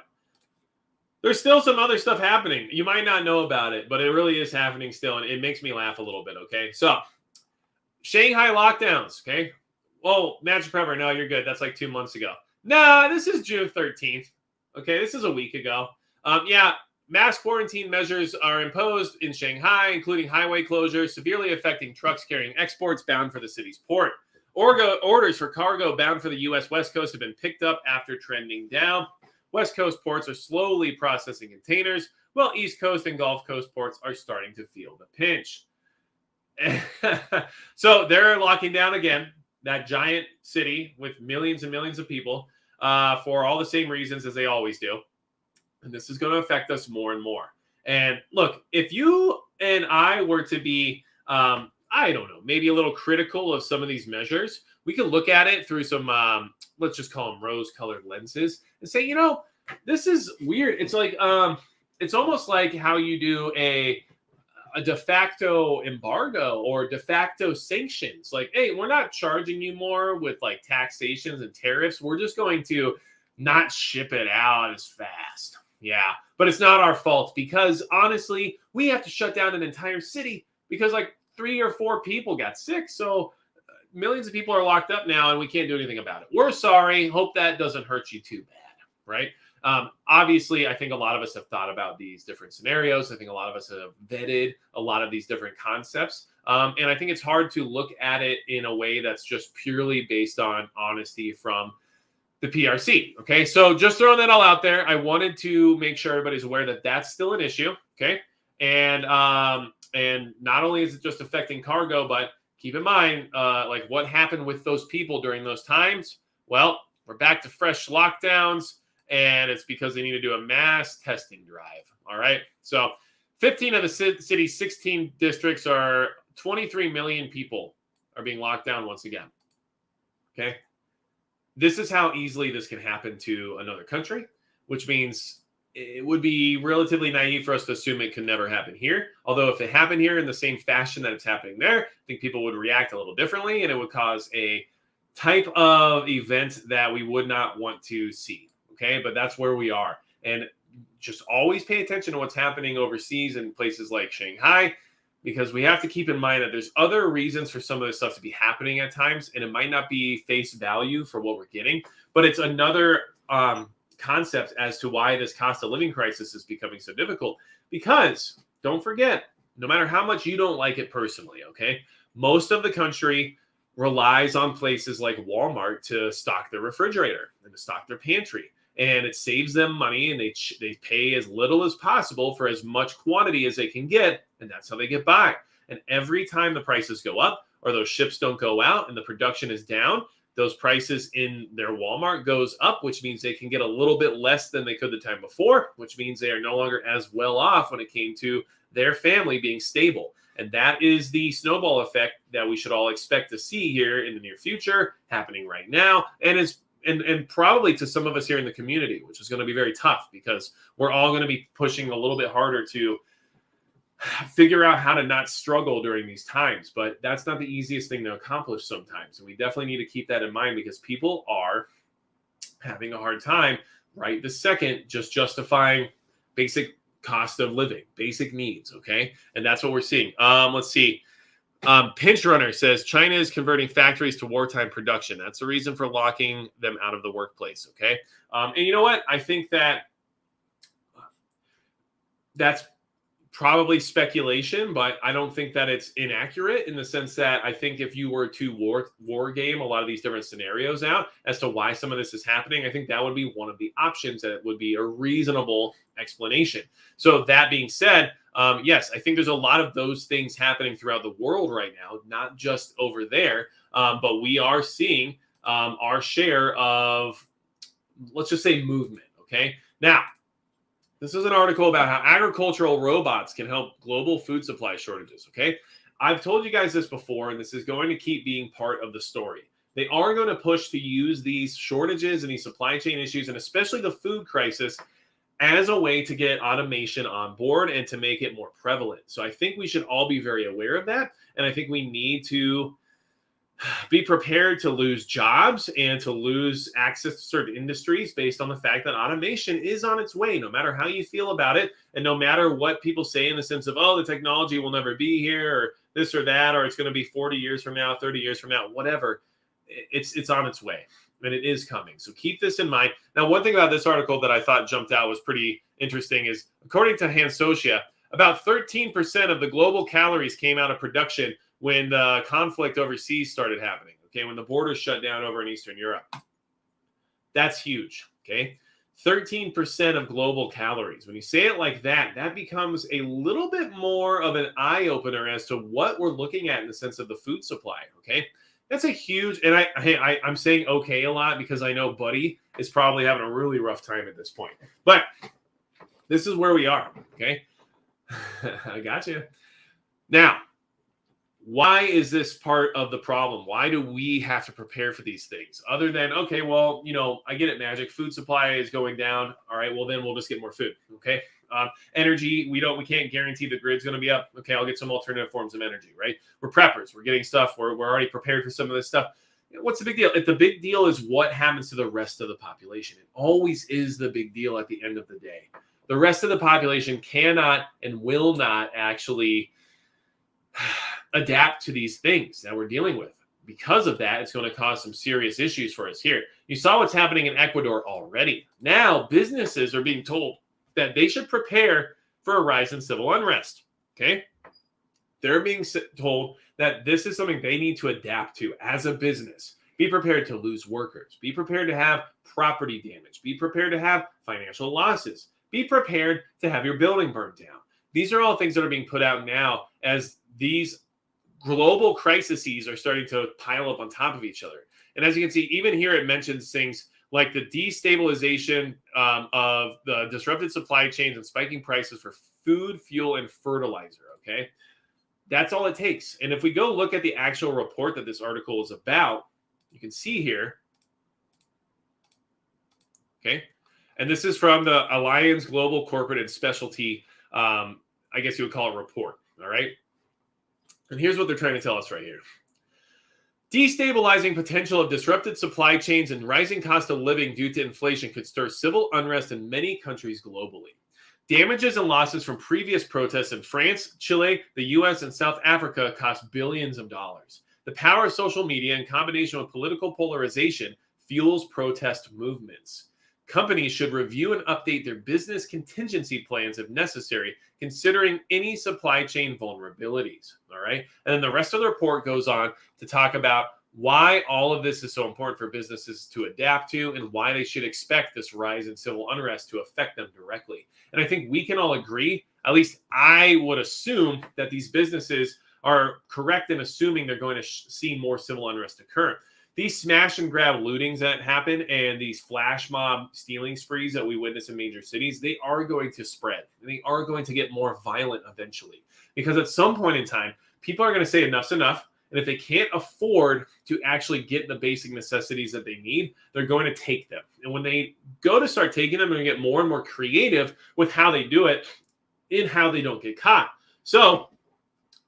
There's still some other stuff happening. You might not know about it, but it really is happening still. And it makes me laugh a little bit. Okay. So Shanghai lockdowns. Okay. Well, Magic Prepper, no, you're good. That's like 2 months ago. No, this is June 13th. Okay. This is a week ago. Yeah. Mass quarantine measures are imposed in Shanghai, including highway closures, severely affecting trucks carrying exports bound for the city's port. Orders for cargo bound for the U.S. West Coast have been picked up after trending down. West Coast ports are slowly processing containers, while East Coast and Gulf Coast ports are starting to feel the pinch. So they're locking down again, that giant city with millions and millions of people for all the same reasons as they always do. And this is going to affect us more and more. And look, if you and I were to be, I don't know, maybe a little critical of some of these measures, we can look at it through some, let's just call them rose-colored lenses and say, this is weird. It's like, it's almost like how you do a de facto embargo or de facto sanctions. Like, hey, we're not charging you more with like taxations and tariffs. We're just going to not ship it out as fast. Yeah, but it's not our fault because honestly, we have to shut down an entire city because like 3 or 4 people got sick. So millions of people are locked up now and we can't do anything about it. We're sorry. Hope that doesn't hurt you too bad, right? Obviously, I think a lot of us have thought about these different scenarios. I think a lot of us have vetted a lot of these different concepts. And I think it's hard to look at it in a way that's just purely based on honesty from the PRC. Okay, so just throwing that all out there, I wanted to make sure everybody's aware that that's still an issue. Okay, And not only is it just affecting cargo, but keep in mind, like what happened with those people during those times. Well, we're back to fresh lockdowns, and it's because they need to do a mass testing drive. All right. So 15 of the city's 16 districts are 23 million people are being locked down once again. Okay. This is how easily this can happen to another country, which means it would be relatively naive for us to assume it can never happen here. Although if it happened here in the same fashion that it's happening there, I think people would react a little differently, and it would cause a type of event that we would not want to see. Okay, but that's where we are. And just always pay attention to what's happening overseas in places like Shanghai, because we have to keep in mind that there's other reasons for some of this stuff to be happening at times, and it might not be face value for what we're getting, but it's another concept as to why this cost of living crisis is becoming so difficult. Because don't forget, no matter how much you don't like it personally, okay, most of the country relies on places like Walmart to stock their refrigerator and to stock their pantry, and it saves them money, and they pay as little as possible for as much quantity as they can get, and that's how they get by. And every time the prices go up or those ships don't go out and the production is down, those prices in their Walmart goes up, which means they can get a little bit less than they could the time before, which means they are no longer as well off when it came to their family being stable. And that is the snowball effect that we should all expect to see here in the near future, happening right now, and probably to some of us here in the community, which is going to be very tough because we're all going to be pushing a little bit harder to figure out how to not struggle during these times. But that's not the easiest thing to accomplish sometimes. And we definitely need to keep that in mind, because people are having a hard time right this second just justifying basic cost of living, basic needs. Okay. And that's what we're seeing. Let's see. Pinch Runner says China is converting factories to wartime production. That's the reason for locking them out of the workplace. Okay. And you know what? I think that's probably speculation, but I don't think that it's inaccurate, in the sense that I think if you were to war game a lot of these different scenarios out as to why some of this is happening, I think that would be one of the options that would be a reasonable explanation. So that being said, yes, I think there's a lot of those things happening throughout the world right now, not just over there, but we are seeing our share of, let's just say, movement. Okay. Now, this is an article about how agricultural robots can help global food supply shortages, okay? I've told you guys this before, and this is going to keep being part of the story. They are going to push to use these shortages and these supply chain issues, and especially the food crisis, as a way to get automation on board and to make it more prevalent. So I think we should all be very aware of that, and I think we need to be prepared to lose jobs and to lose access to certain industries based on the fact that automation is on its way, no matter how you feel about it. And no matter what people say in the sense of, oh, the technology will never be here, or this or that, or it's going to be 40 years from now, 30 years from now, whatever, it's on its way, and it is coming. So keep this in mind. Now, one thing about this article that I thought jumped out was pretty interesting is, according to Hansotia, about 13% of the global calories came out of production when the conflict overseas started happening, okay, when the borders shut down over in Eastern Europe. That's huge, okay? 13% of global calories. When you say it like that, that becomes a little bit more of an eye-opener as to what we're looking at in the sense of the food supply, okay? That's a huge, and I'm saying okay a lot because I know Buddy is probably having a really rough time at this point. But this is where we are, okay? I got you. Now, why is this part of the problem? Why do we have to prepare for these things? Other than, okay, well, you know, I get it, Magic. Food supply is going down. All right, well, then we'll just get more food, okay? Energy, we can't guarantee the grid's going to be up. Okay, I'll get some alternative forms of energy, right? We're preppers. We're getting stuff. We're already prepared for some of this stuff. What's the big deal? If the big deal is what happens to the rest of the population, it always is the big deal at the end of the day. The rest of the population cannot and will not actually adapt to these things that we're dealing with. Because of that, it's going to cause some serious issues for us here. You saw what's happening in Ecuador already. Now, businesses are being told that they should prepare for a rise in civil unrest. Okay? They're being told that this is something they need to adapt to as a business. Be prepared to lose workers. Be prepared to have property damage. Be prepared to have financial losses. Be prepared to have your building burned down. These are all things that are being put out now as these global crises are starting to pile up on top of each other. And as you can see, even here it mentions things like the destabilization of the disrupted supply chains and spiking prices for food, fuel, and fertilizer, okay? That's all it takes. And if we go look at the actual report that this article is about, you can see here, okay? And this is from the Alliance Global Corporate and Specialty, I guess you would call it report, all right? And here's what they're trying to tell us right here. Destabilizing potential of disrupted supply chains and rising cost of living due to inflation could stir civil unrest in many countries globally. Damages and losses from previous protests in France, Chile, the US, and South Africa cost billions of dollars. The power of social media in combination with political polarization fuels protest movements. Companies should review and update their business contingency plans if necessary, considering any supply chain vulnerabilities. All right. And then the rest of the report goes on to talk about why all of this is so important for businesses to adapt to and why they should expect this rise in civil unrest to affect them directly. And I think we can all agree, at least I would assume, that these businesses are correct in assuming they're going to see more civil unrest occur. These smash and grab lootings that happen and these flash mob stealing sprees that we witness in major cities, they are going to spread. And they are going to get more violent eventually. Because at some point in time, people are going to say enough's enough. And if they can't afford to actually get the basic necessities that they need, they're going to take them. And when they go to start taking them, they're going to get more and more creative with how they do it and how they don't get caught. So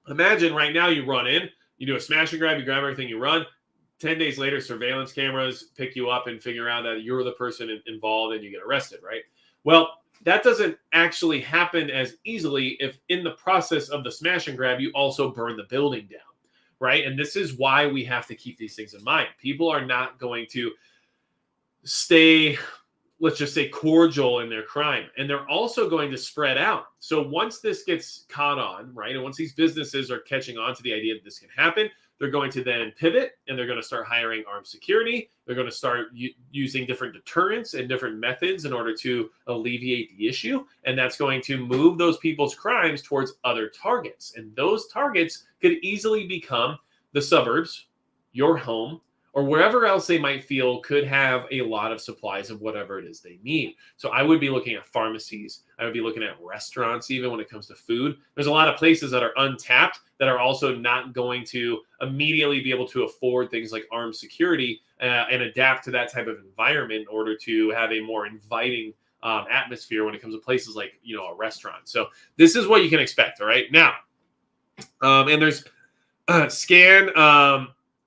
imagine right now you run in, you do a smash and grab, you grab everything, you run. 10 days later, surveillance cameras pick you up and figure out that you're the person involved and you get arrested, right? Well, that doesn't actually happen as easily if in the process of the smash and grab, you also burn the building down, right? And this is why we have to keep these things in mind. People are not going to stay, let's just say, cordial in their crime. And they're also going to spread out. So once this gets caught on, right, and once these businesses are catching on to the idea that this can happen, they're going to then pivot and they're going to start hiring armed security. They're going to start using different deterrents and different methods in order to alleviate the issue. And that's going to move those people's crimes towards other targets. And those targets could easily become the suburbs, your home, or wherever else they might feel could have a lot of supplies of whatever it is they need. So I would be looking at pharmacies. I would be looking at restaurants, even when it comes to food. There's a lot of places that are untapped that are also not going to immediately be able to afford things like armed security and adapt to that type of environment in order to have a more inviting atmosphere when it comes to places like, you know, a restaurant. So this is what you can expect. All right. Now, and there's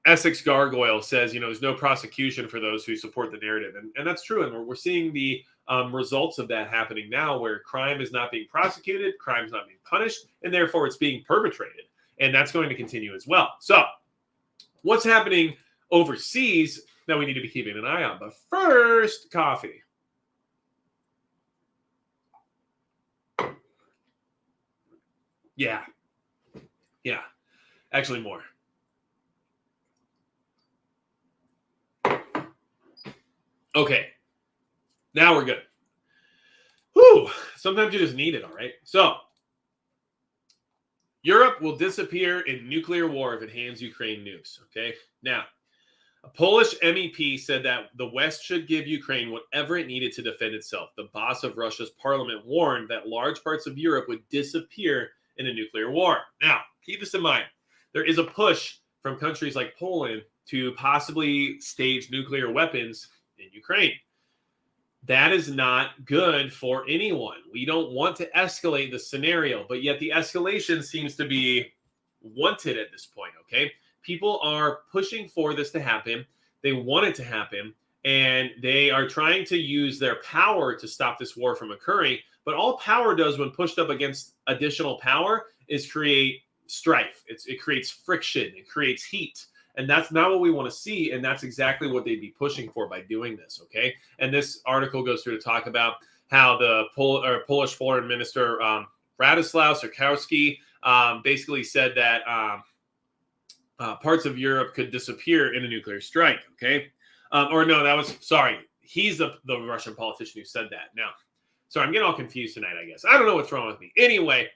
Essex Gargoyle says, you know, there's no prosecution for those who support the narrative. And that's true. And we're seeing the results of that happening now, where crime is not being prosecuted, crime is not being punished, and therefore it's being perpetrated. And that's going to continue as well. So what's happening overseas that we need to be keeping an eye on? But first, coffee. Yeah. Actually, more. Okay, now we're good. Whew, sometimes you just need it, all right? So, Europe will disappear in nuclear war if it hands Ukraine nukes, okay? Now, a Polish MEP said that the West should give Ukraine whatever it needed to defend itself. The boss of Russia's parliament warned that large parts of Europe would disappear in a nuclear war. Now, keep this in mind. There is a push from countries like Poland to possibly stage nuclear weapons in Ukraine. That is not good for anyone. We don't want to escalate the scenario, but yet the escalation seems to be wanted at this point, okay? People are pushing for this to happen. They want it to happen, and they are trying to use their power to stop this war from occurring. But all power does when pushed up against additional power is create strife. It creates friction. It creates heat. And that's not what we want to see. And that's exactly what they'd be pushing for by doing this. Okay. And this article goes through to talk about how the Polish foreign minister, Radoslaw Sikorski, basically said that parts of Europe could disappear in a nuclear strike. Okay. He's the Russian politician who said that. Now, sorry, I'm getting all confused tonight, I guess. I don't know what's wrong with me. Anyway,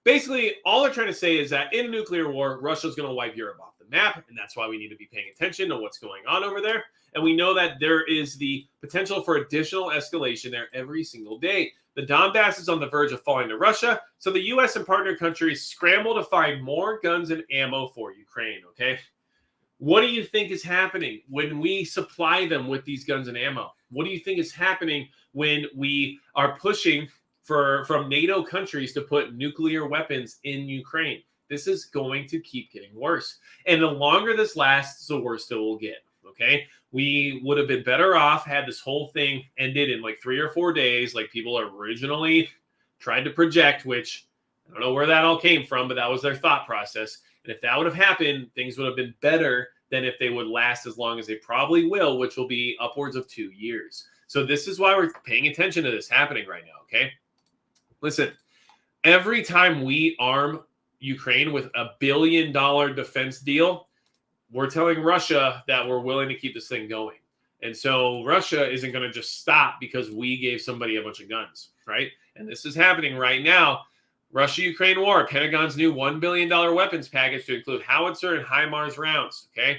Basically, all they're trying to say is that in a nuclear war, Russia's going to wipe Europe off the map, and that's why we need to be paying attention to what's going on over there. And we know that there is the potential for additional escalation there every single day. The Donbass is on the verge of falling to Russia, so the U.S. and partner countries scramble to find more guns and ammo for Ukraine, okay? What do you think is happening when we supply them with these guns and ammo? What do you think is happening when we are pushing from NATO countries to put nuclear weapons in Ukraine? This is going to keep getting worse. And the longer this lasts, the worse it will get, okay? We would have been better off had this whole thing ended in like 3 or 4 days, like people originally tried to project, which I don't know where that all came from, but that was their thought process. And if that would have happened, things would have been better than if they would last as long as they probably will, which will be upwards of 2 years. So this is why we're paying attention to this happening right now, okay? Listen, every time we arm Ukraine with $1 billion defense deal, we're telling Russia that we're willing to keep this thing going. And so Russia isn't going to just stop because we gave somebody a bunch of guns, right? And this is happening right now. Russia-Ukraine war, Pentagon's new $1 billion weapons package to include howitzer and HIMARS rounds, okay?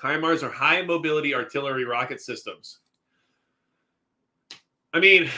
HIMARS are high mobility artillery rocket systems. I mean,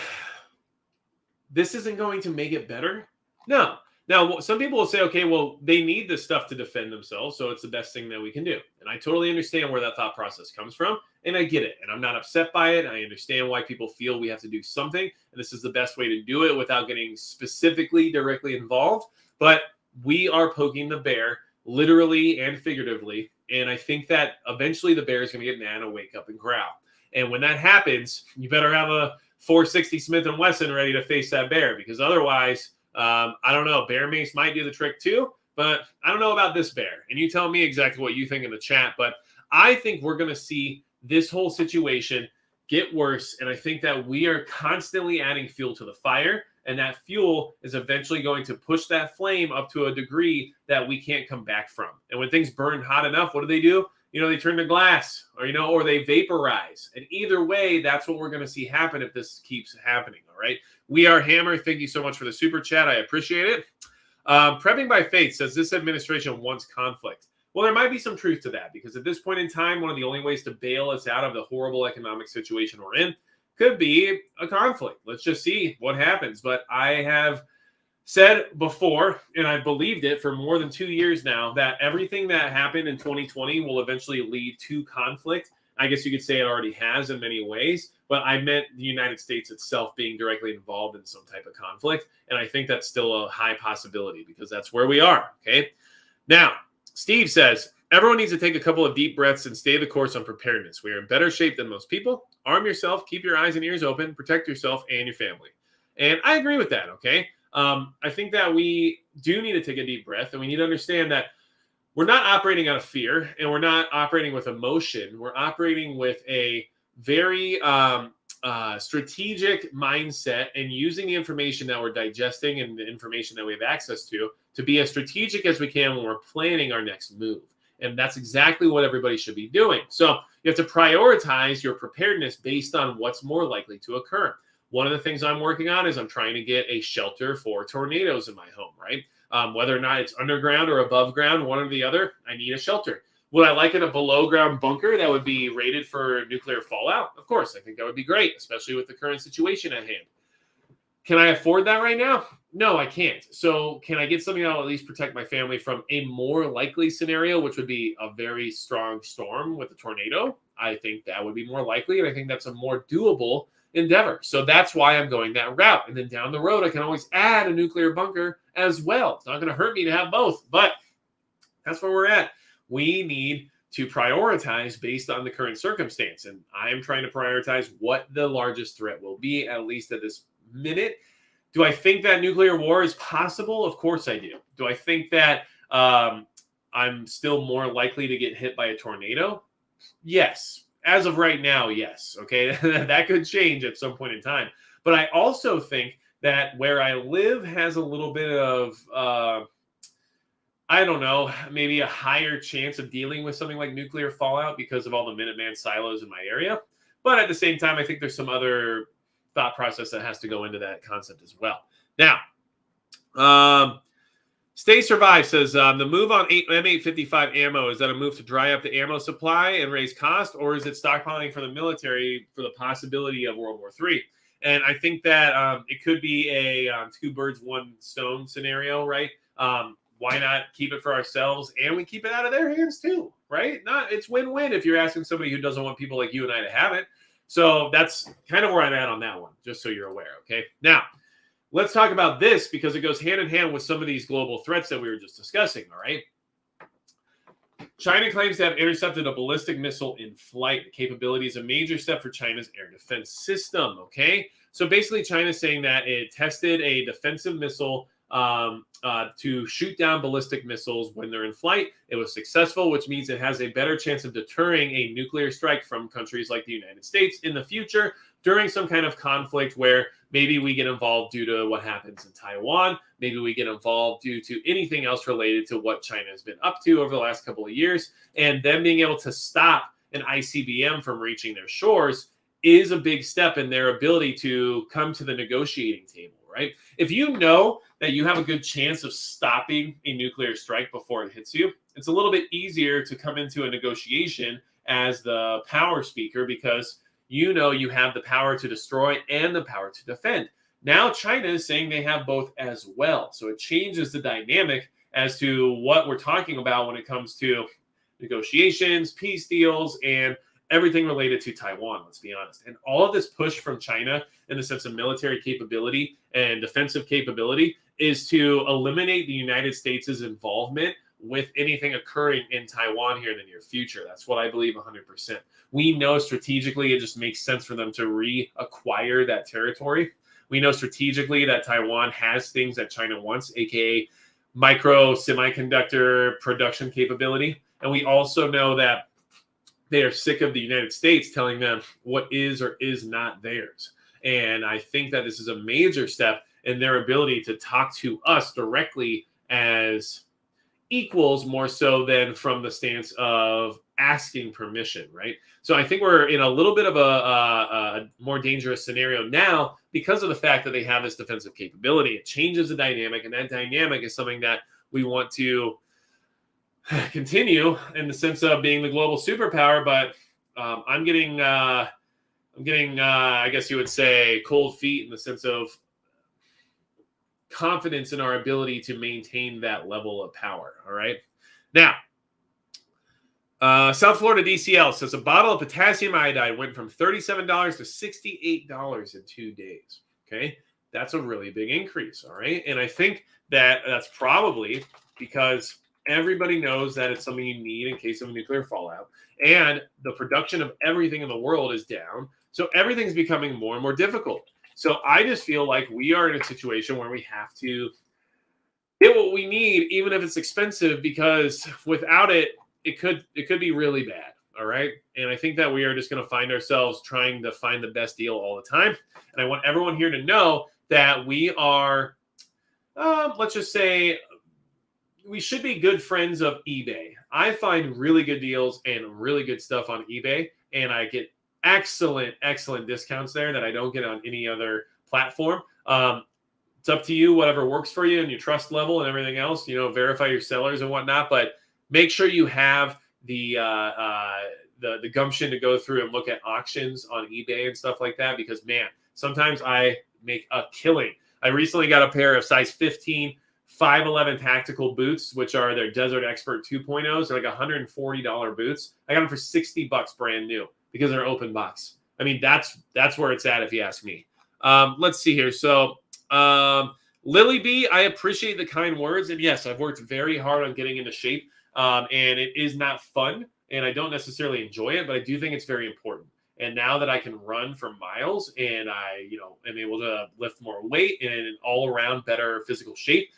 this isn't going to make it better. No. Now, some people will say, okay, well, they need this stuff to defend themselves, so it's the best thing that we can do. And I totally understand where that thought process comes from, and I get it. And I'm not upset by it. I understand why people feel we have to do something, and this is the best way to do it without getting specifically directly involved. But we are poking the bear, literally and figuratively, and I think that eventually the bear is going to get mad and wake up and growl. And when that happens, you better have a 460 Smith & Wesson ready to face that bear, because otherwise, I don't know, bear mace might do the trick too, but I don't know about this bear. And you tell me exactly what you think in the chat, but I think we're going to see this whole situation get worse, and I think that we are constantly adding fuel to the fire, and that fuel is eventually going to push that flame up to a degree that we can't come back from. And when things burn hot enough, what do? They turn to glass, or they vaporize. And either way, that's what we're going to see happen if this keeps happening, all right? We are Hammer. Thank you so much for the super chat. I appreciate it. Prepping by Faith says this administration wants conflict. Well, there might be some truth to that, because at this point in time, one of the only ways to bail us out of the horrible economic situation we're in could be a conflict. Let's just see what happens. But I have said before, and I've believed it for more than 2 years now, that everything that happened in 2020 will eventually lead to conflict. I guess you could say it already has in many ways, but I meant the United States itself being directly involved in some type of conflict. And I think that's still a high possibility, because that's where we are. Okay. Now, Steve says, everyone needs to take a couple of deep breaths and stay the course on preparedness. We are in better shape than most people. Arm yourself, keep your eyes and ears open, protect yourself and your family. And I agree with that. Okay. I think that we do need to take a deep breath, and we need to understand that we're not operating out of fear, and we're not operating with emotion. We're operating with a very strategic mindset, and using the information that we're digesting and the information that we have access to be as strategic as we can when we're planning our next move. And that's exactly what everybody should be doing. So you have to prioritize your preparedness based on what's more likely to occur. One of the things I'm working on is I'm trying to get a shelter for tornadoes in my home, right? Whether or not it's underground or above ground, one or the other, I need a shelter. Would I like it a below ground bunker that would be rated for nuclear fallout? Of course, I think that would be great, especially with the current situation at hand. Can I afford that right now? No, I can't. So can I get something that will at least protect my family from a more likely scenario, which would be a very strong storm with a tornado? I think that would be more likely, and I think that's a more doable endeavor. So that's why I'm going that route. And then down the road, I can always add a nuclear bunker as well. It's not going to hurt me to have both, but that's where we're at. We need to prioritize based on the current circumstance. And I am trying to prioritize what the largest threat will be, at least at this minute. Do I think that nuclear war is possible? Of course I do. Do I think that I'm still more likely to get hit by a tornado? Yes. As of right now, yes. Okay. That could change at some point in time. But I also think that where I live has a little bit of, I don't know, maybe a higher chance of dealing with something like nuclear fallout because of all the Minuteman silos in my area. But at the same time, I think there's some other thought process that has to go into that concept as well. Now, Stay Survive says the move on M855 ammo, is that a move to dry up the ammo supply and raise cost, or is it stockpiling for the military for the possibility of World War III? And I think that it could be a two birds, one stone scenario, right? Why not keep it for ourselves and we keep it out of their hands too, right? It's win-win if you're asking somebody who doesn't want people like you and I to have it. So that's kind of where I'm at on that one, just so you're aware, okay? Now, let's talk about this because it goes hand in hand with some of these global threats that we were just discussing, all right? China claims to have intercepted a ballistic missile in flight. The capability is a major step for China's air defense system, okay? So basically, China's saying that it tested a defensive missile to shoot down ballistic missiles when they're in flight. It was successful, which means it has a better chance of deterring a nuclear strike from countries like the United States in the future during some kind of conflict where maybe we get involved due to what happens in Taiwan. Maybe we get involved due to anything else related to what China has been up to over the last couple of years. And them being able to stop an ICBM from reaching their shores is a big step in their ability to come to the negotiating table, right? If you know that you have a good chance of stopping a nuclear strike before it hits you, it's a little bit easier to come into a negotiation as the power speaker because you know you have the power to destroy and the power to defend. Now China is saying they have both as well. So it changes the dynamic as to what we're talking about when it comes to negotiations, peace deals, and everything related to Taiwan, let's be honest. And all of this push from China in the sense of military capability and defensive capability is to eliminate the United States' involvement with anything occurring in Taiwan here in the near future. That's what I believe 100%. We know strategically it just makes sense for them to reacquire that territory. We know strategically that Taiwan has things that China wants, aka micro semiconductor production capability. And we also know that they are sick of the United States telling them what is or is not theirs. And I think that this is a major step in their ability to talk to us directly as equals more so than from the stance of asking permission, right? So I think we're in a little bit of a more dangerous scenario now because of the fact that they have this defensive capability. It changes the dynamic, and that dynamic is something that we want to continue in the sense of being the global superpower. But I'm getting, I guess you would say, cold feet in the sense of confidence in our ability to maintain that level of power. All right. Now, South Florida DCL says a bottle of potassium iodide went from $37 to $68 in 2 days. Okay. That's a really big increase. All right. And I think that that's probably because everybody knows that it's something you need in case of a nuclear fallout. And the production of everything in the world is down. So everything's becoming more and more difficult. So I just feel like we are in a situation where we have to get what we need, even if it's expensive, because without it, it could be really bad. All right. And I think that we are just going to find ourselves trying to find the best deal all the time. And I want everyone here to know that we are, let's just say, we should be good friends of eBay. I find really good deals and really good stuff on eBay, and I get excellent discounts there that I don't get on any other platform. It's up to you, whatever works for you and your trust level and everything else. You know, verify your sellers and whatnot, but make sure you have the gumption to go through and look at auctions on eBay and stuff like that. Because man, sometimes I make a killing. I recently got a pair of size 15. 511 tactical boots, which are their Desert Expert 2.0s. They're like $140 boots. I got them for $60 brand new because they're open box. I mean, that's where it's at if you ask me. Let's see here. So Lily B, I appreciate the kind words. And yes, I've worked very hard on getting into shape. And it is not fun. And I don't necessarily enjoy it, but I do think it's very important. And now that I can run for miles and I, am able to lift more weight and in all around better physical shape,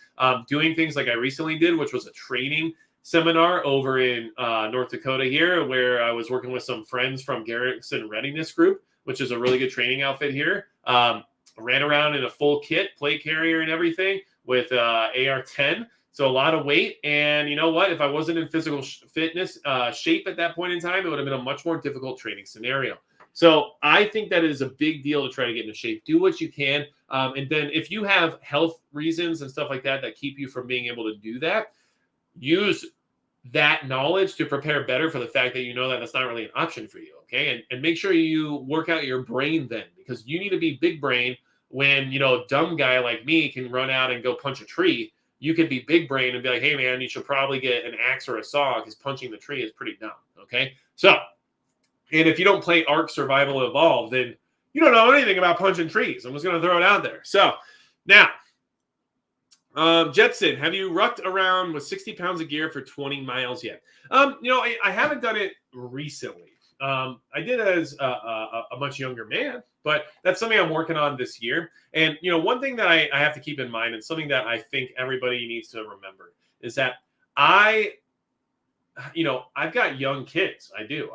doing things like I recently did, which was a training seminar over in North Dakota here, where I was working with some friends from Garrison Readiness Group, which is a really good training outfit here. Ran around in a full kit, plate carrier and everything with AR-10. So a lot of weight. And you know what? If I wasn't in physical fitness shape at that point in time, it would have been a much more difficult training scenario. So I think that is a big deal to try to get into shape. Do what you can. And then if you have health reasons and stuff like that that keep you from being able to do that, use that knowledge to prepare better for the fact that you know that that's not really an option for you. Okay. And make sure you work out your brain then, because you need to be big brain when, a dumb guy like me can run out and go punch a tree. You can be big brain and be like, hey, man, you should probably get an axe or a saw because punching the tree is pretty dumb. Okay. So, and if you don't play Ark Survival Evolved, then you don't know anything about punching trees. I'm just going to throw it out there. So now, Jetson, have you rucked around with 60 pounds of gear for 20 miles yet? I haven't done it recently. I did as a much younger man, but that's something I'm working on this year. And, one thing that I have to keep in mind, and something that I think everybody needs to remember, is that I've got young kids. I do.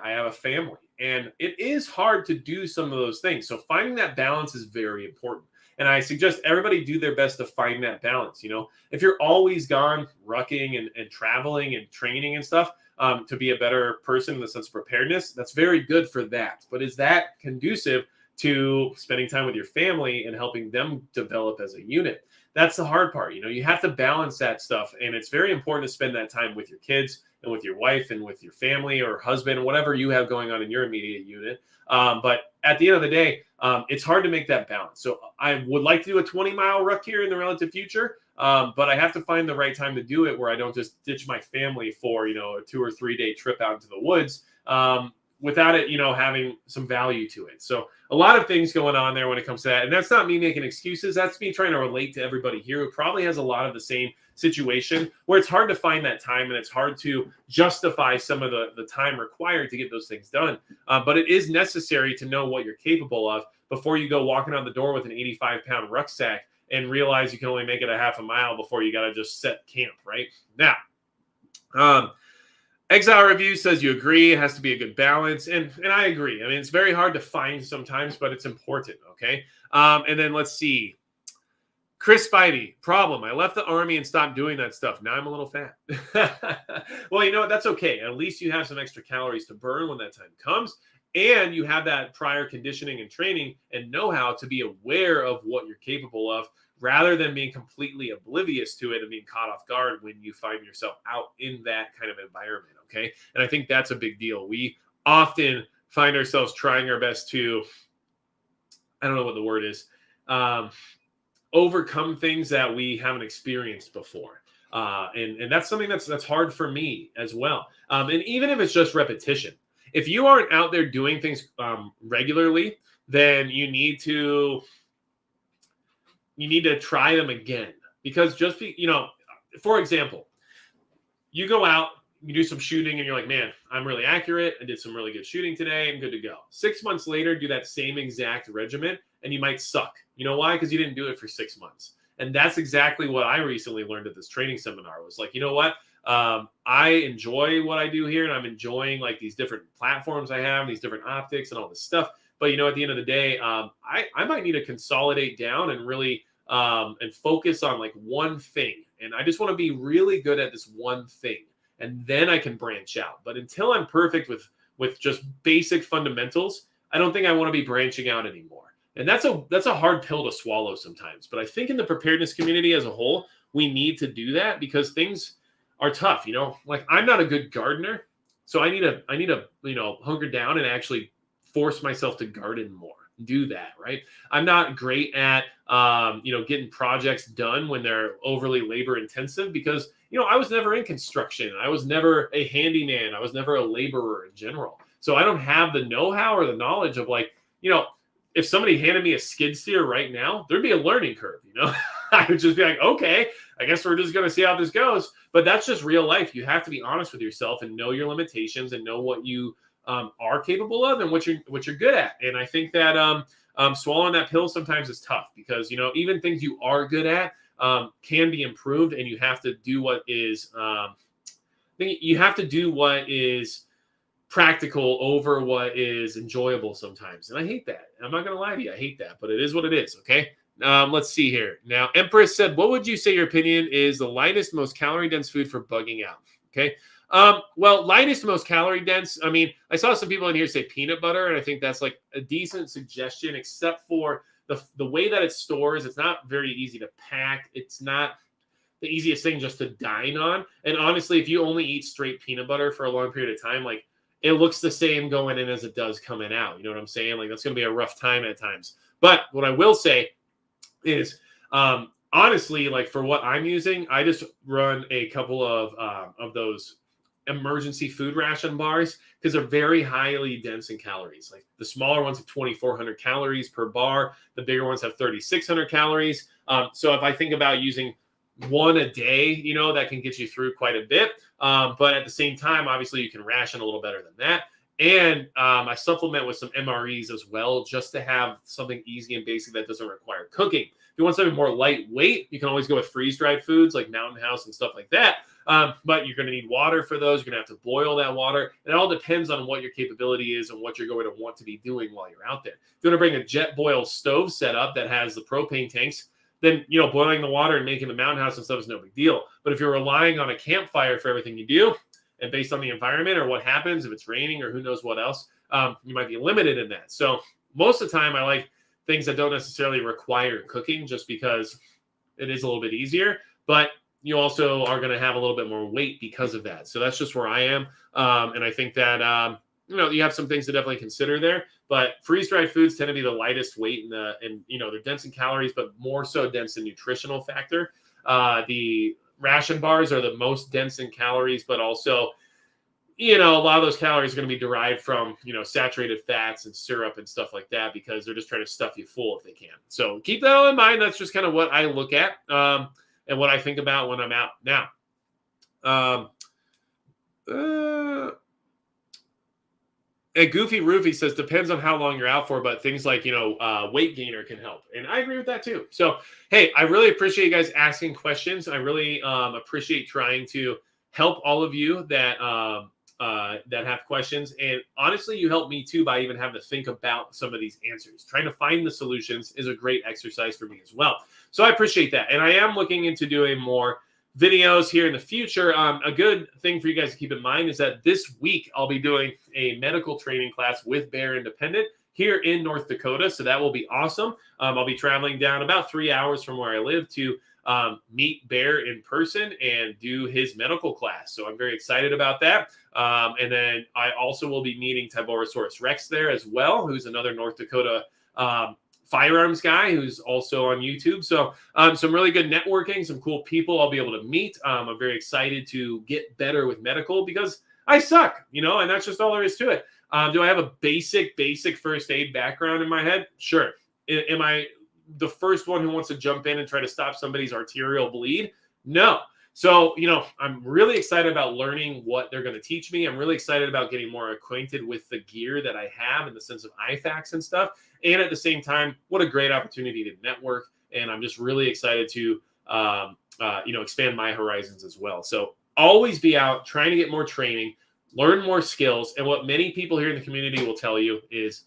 I have a family, and it is hard to do some of those things. So finding that balance is very important. And I suggest everybody do their best to find that balance. If you're always gone rucking and traveling and training and stuff to be a better person in the sense of preparedness, that's very good for that. But is that conducive to spending time with your family and helping them develop as a unit? That's the hard part. You have to balance that stuff. And it's very important to spend that time with your kids and with your wife and with your family or husband, whatever you have going on in your immediate unit. But at the end of the day, it's hard to make that balance. So I would like to do a 20-mile ruck here in the relative future, but I have to find the right time to do it where I don't just ditch my family for, a 2 or 3 day trip out into the woods without it, having some value to it. So a lot of things going on there when it comes to that. And that's not me making excuses. That's me trying to relate to everybody here who probably has a lot of the same situation where it's hard to find that time and it's hard to justify some of the time required to get those things done. But it is necessary to know what you're capable of before you go walking out the door with an 85-pound rucksack and realize you can only make it a half a mile before you got to just set camp, right? Now, Exile Review says you agree. It has to be a good balance. And I agree. I mean, it's very hard to find sometimes, but it's important, okay? And then let's see. Chris Spidey, problem. I left the Army and stopped doing that stuff. Now I'm a little fat. Well, you know what? That's okay. At least you have some extra calories to burn when that time comes. And you have that prior conditioning and training and know-how to be aware of what you're capable of rather than being completely oblivious to it and being caught off guard when you find yourself out in that kind of environment, okay? And I think that's a big deal. We often find ourselves trying our best to, I don't know what the word is, overcome things that we haven't experienced before. And that's something that's hard for me as well. And even if it's just repetition, if you aren't out there doing things regularly, then you need to try them again. Because for example, you go out, you do some shooting, and you're like, man, I'm really accurate. I did some really good shooting today. I'm good to go. 6 months later, do that same exact regimen, and you might suck. You know why? Because you didn't do it for 6 months. And that's exactly what I recently learned at this training seminar. Was like, you know what? I enjoy what I do here, and I'm enjoying like these different platforms I have, these different optics and all this stuff. But at the end of the day, I might need to consolidate down and really and focus on like one thing. And I just want to be really good at this one thing, and then I can branch out. But until I'm perfect with just basic fundamentals, I don't think I want to be branching out anymore. And that's a hard pill to swallow sometimes. But I think in the preparedness community as a whole, we need to do that because things are tough. Like I'm not a good gardener, so I need to hunker down and actually force myself to garden more. Do that, right? I'm not great at getting projects done when they're overly labor intensive because I was never in construction. I was never a handyman. I was never a laborer in general. So I don't have the know-how or the knowledge of if somebody handed me a skid steer right now, there'd be a learning curve, I would just be like, okay, I guess we're just going to see how this goes. But that's just real life. You have to be honest with yourself and know your limitations and know what you are capable of and what you're good at. And I think that swallowing that pill sometimes is tough because, even things you are good at can be improved, and you have to do what is practical over what is enjoyable sometimes. And I hate that. I'm not going to lie to you. I hate that, but it is what it is. Okay. Let's see here. Now, Empress said, what would you say your opinion is the lightest, most calorie dense food for bugging out? Okay. Well, lightest, most calorie dense. I mean, I saw some people in here say peanut butter, and I think that's like a decent suggestion, except for the way that it stores. It's not very easy to pack. It's not the easiest thing just to dine on. And honestly, if you only eat straight peanut butter for a long period of time, like it looks the same going in as it does coming out. You know what I'm saying? Like that's going to be a rough time at times. But what I will say is, honestly, like for what I'm using, I just run a couple of those emergency food ration bars because they're very highly dense in calories. Like the smaller ones have 2,400 calories per bar. The bigger ones have 3,600 calories. So if I think about using one a day, you know, that can get you through quite a bit. But at the same time, obviously you can ration a little better than that. And I supplement with some MREs as well, just to have something easy and basic that doesn't require cooking. If you want something more lightweight, you can always go with freeze-dried foods like Mountain House and stuff like that. But you're going to need water for those. You're going to have to boil that water. It all depends on what your capability is and what you're going to want to be doing while you're out there. If you want to bring a jet boil stove setup that has the propane tanks, then, you know, boiling the water and making the Mountain House and stuff is no big deal. But if you're relying on a campfire for everything you do, and based on the environment or what happens, if it's raining or who knows what else, you might be limited in that. So most of the time I like things that don't necessarily require cooking just because it is a little bit easier, but you also are going to have a little bit more weight because of that. So that's just where I am. And I think that, you know, you have some things to definitely consider there, but freeze-dried foods tend to be the lightest weight and you know, they're dense in calories, but more so dense in nutritional factor. The ration bars are the most dense in calories, but also, you know, a lot of those calories are going to be derived from, you know, saturated fats and syrup and stuff like that because they're just trying to stuff you full if they can. So keep that all in mind. That's just kind of what I look at and what I think about when I'm out. Now, and Goofy Roofy says, depends on how long you're out for, but things like, you know, weight gainer can help. And I agree with that too. So, hey, I really appreciate you guys asking questions. I really appreciate trying to help all of you that that have questions. And honestly, you help me too by even having to think about some of these answers. Trying to find the solutions is a great exercise for me as well. So I appreciate that. And I am looking into doing more videos here in the future. A good thing for you guys to keep in mind is that this week I'll be doing a medical training class with Bear Independent here in North Dakota. So that will be awesome. I'll be traveling down about 3 hours from where I live to meet Bear in person and do his medical class. So I'm very excited about that. And then I also will be meeting Tyrannosaurus Rex there as well, who's another North Dakota firearms guy who's also on YouTube. So some really good networking, some cool people I'll be able to meet. I'm very excited to get better with medical because I suck, you know, and that's just all there is to it. Do I have a basic first aid background in my head? Sure. Am I the first one who wants to jump in and try to stop somebody's arterial bleed? No. So, you know, I'm really excited about learning what they're going to teach me. I'm really excited about getting more acquainted with the gear that I have in the sense of IFAKs and stuff. And at the same time, what a great opportunity to network. And I'm just really excited to, you know, expand my horizons as well. So always be out trying to get more training, learn more skills. And what many people here in the community will tell you is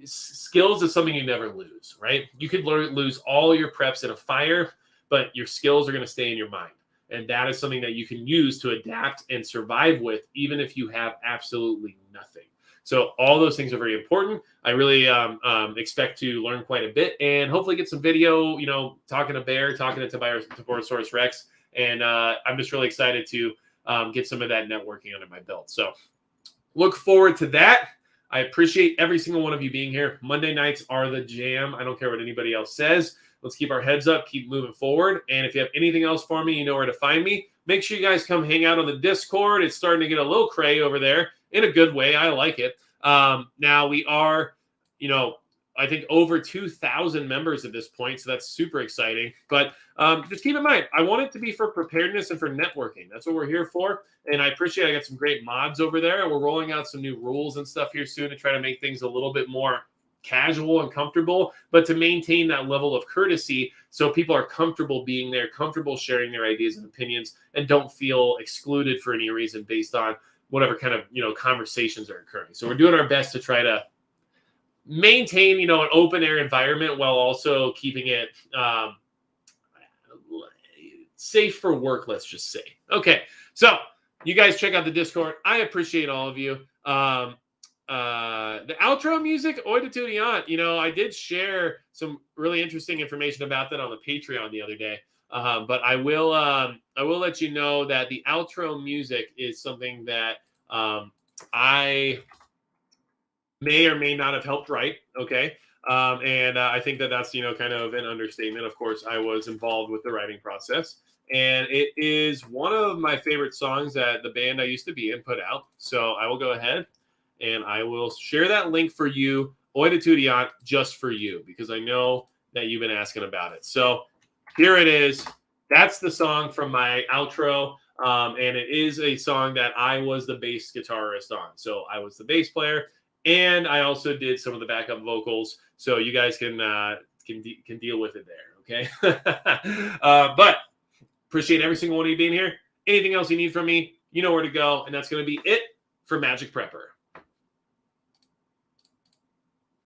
skills is something you never lose, right? You could lose all your preps in a fire, but your skills are going to stay in your mind. And that is something that you can use to adapt and survive with, even if you have absolutely nothing. So all those things are very important. I really expect to learn quite a bit and hopefully get some video, you know, talking to Bear, talking to Tyrannosaurus Rex. And I'm just really excited to get some of that networking under my belt. So look forward to that. I appreciate every single one of you being here. Monday nights are the jam. I don't care what anybody else says. Let's keep our heads up, keep moving forward. And if you have anything else for me, you know where to find me. Make sure you guys come hang out on the Discord. It's starting to get a little cray over there in a good way. I like it. Now we are, you know, I think over 2,000 members at this point. So that's super exciting. But just keep in mind, I want it to be for preparedness and for networking. That's what we're here for. And I appreciate I got some great mods over there. And we're rolling out some new rules and stuff here soon to try to make things a little bit more casual and comfortable, but to maintain that level of courtesy so people are comfortable being there, comfortable sharing their ideas and opinions, and don't feel excluded for any reason based on whatever kind of, you know, conversations are occurring. So we're doing our best to try to maintain, you know, an open air environment while also keeping it safe for work, let's just say. Okay, so You guys check out the Discord. I appreciate all of you. The outro music, Oi de Tudiant. You know, I did share some really interesting information about that on the Patreon the other day. But I will let you know that the outro music is something that I may or may not have helped write. Okay. And I think that that's, you know, kind of an understatement. Of course, I was involved with the writing process. And it is one of my favorite songs that the band I used to be in put out. So I will go ahead and I will share that link for you, Oi de Tudiant, just for you, because I know that you've been asking about it. So here it is. That's the song from my outro. And it is a song that I was the bass guitarist on. So I was the bass player, and I also did some of the backup vocals. So you guys can deal with it there. Okay. But appreciate every single one of you being here. Anything else you need from me, you know where to go. And that's going to be it for Magic Prepper.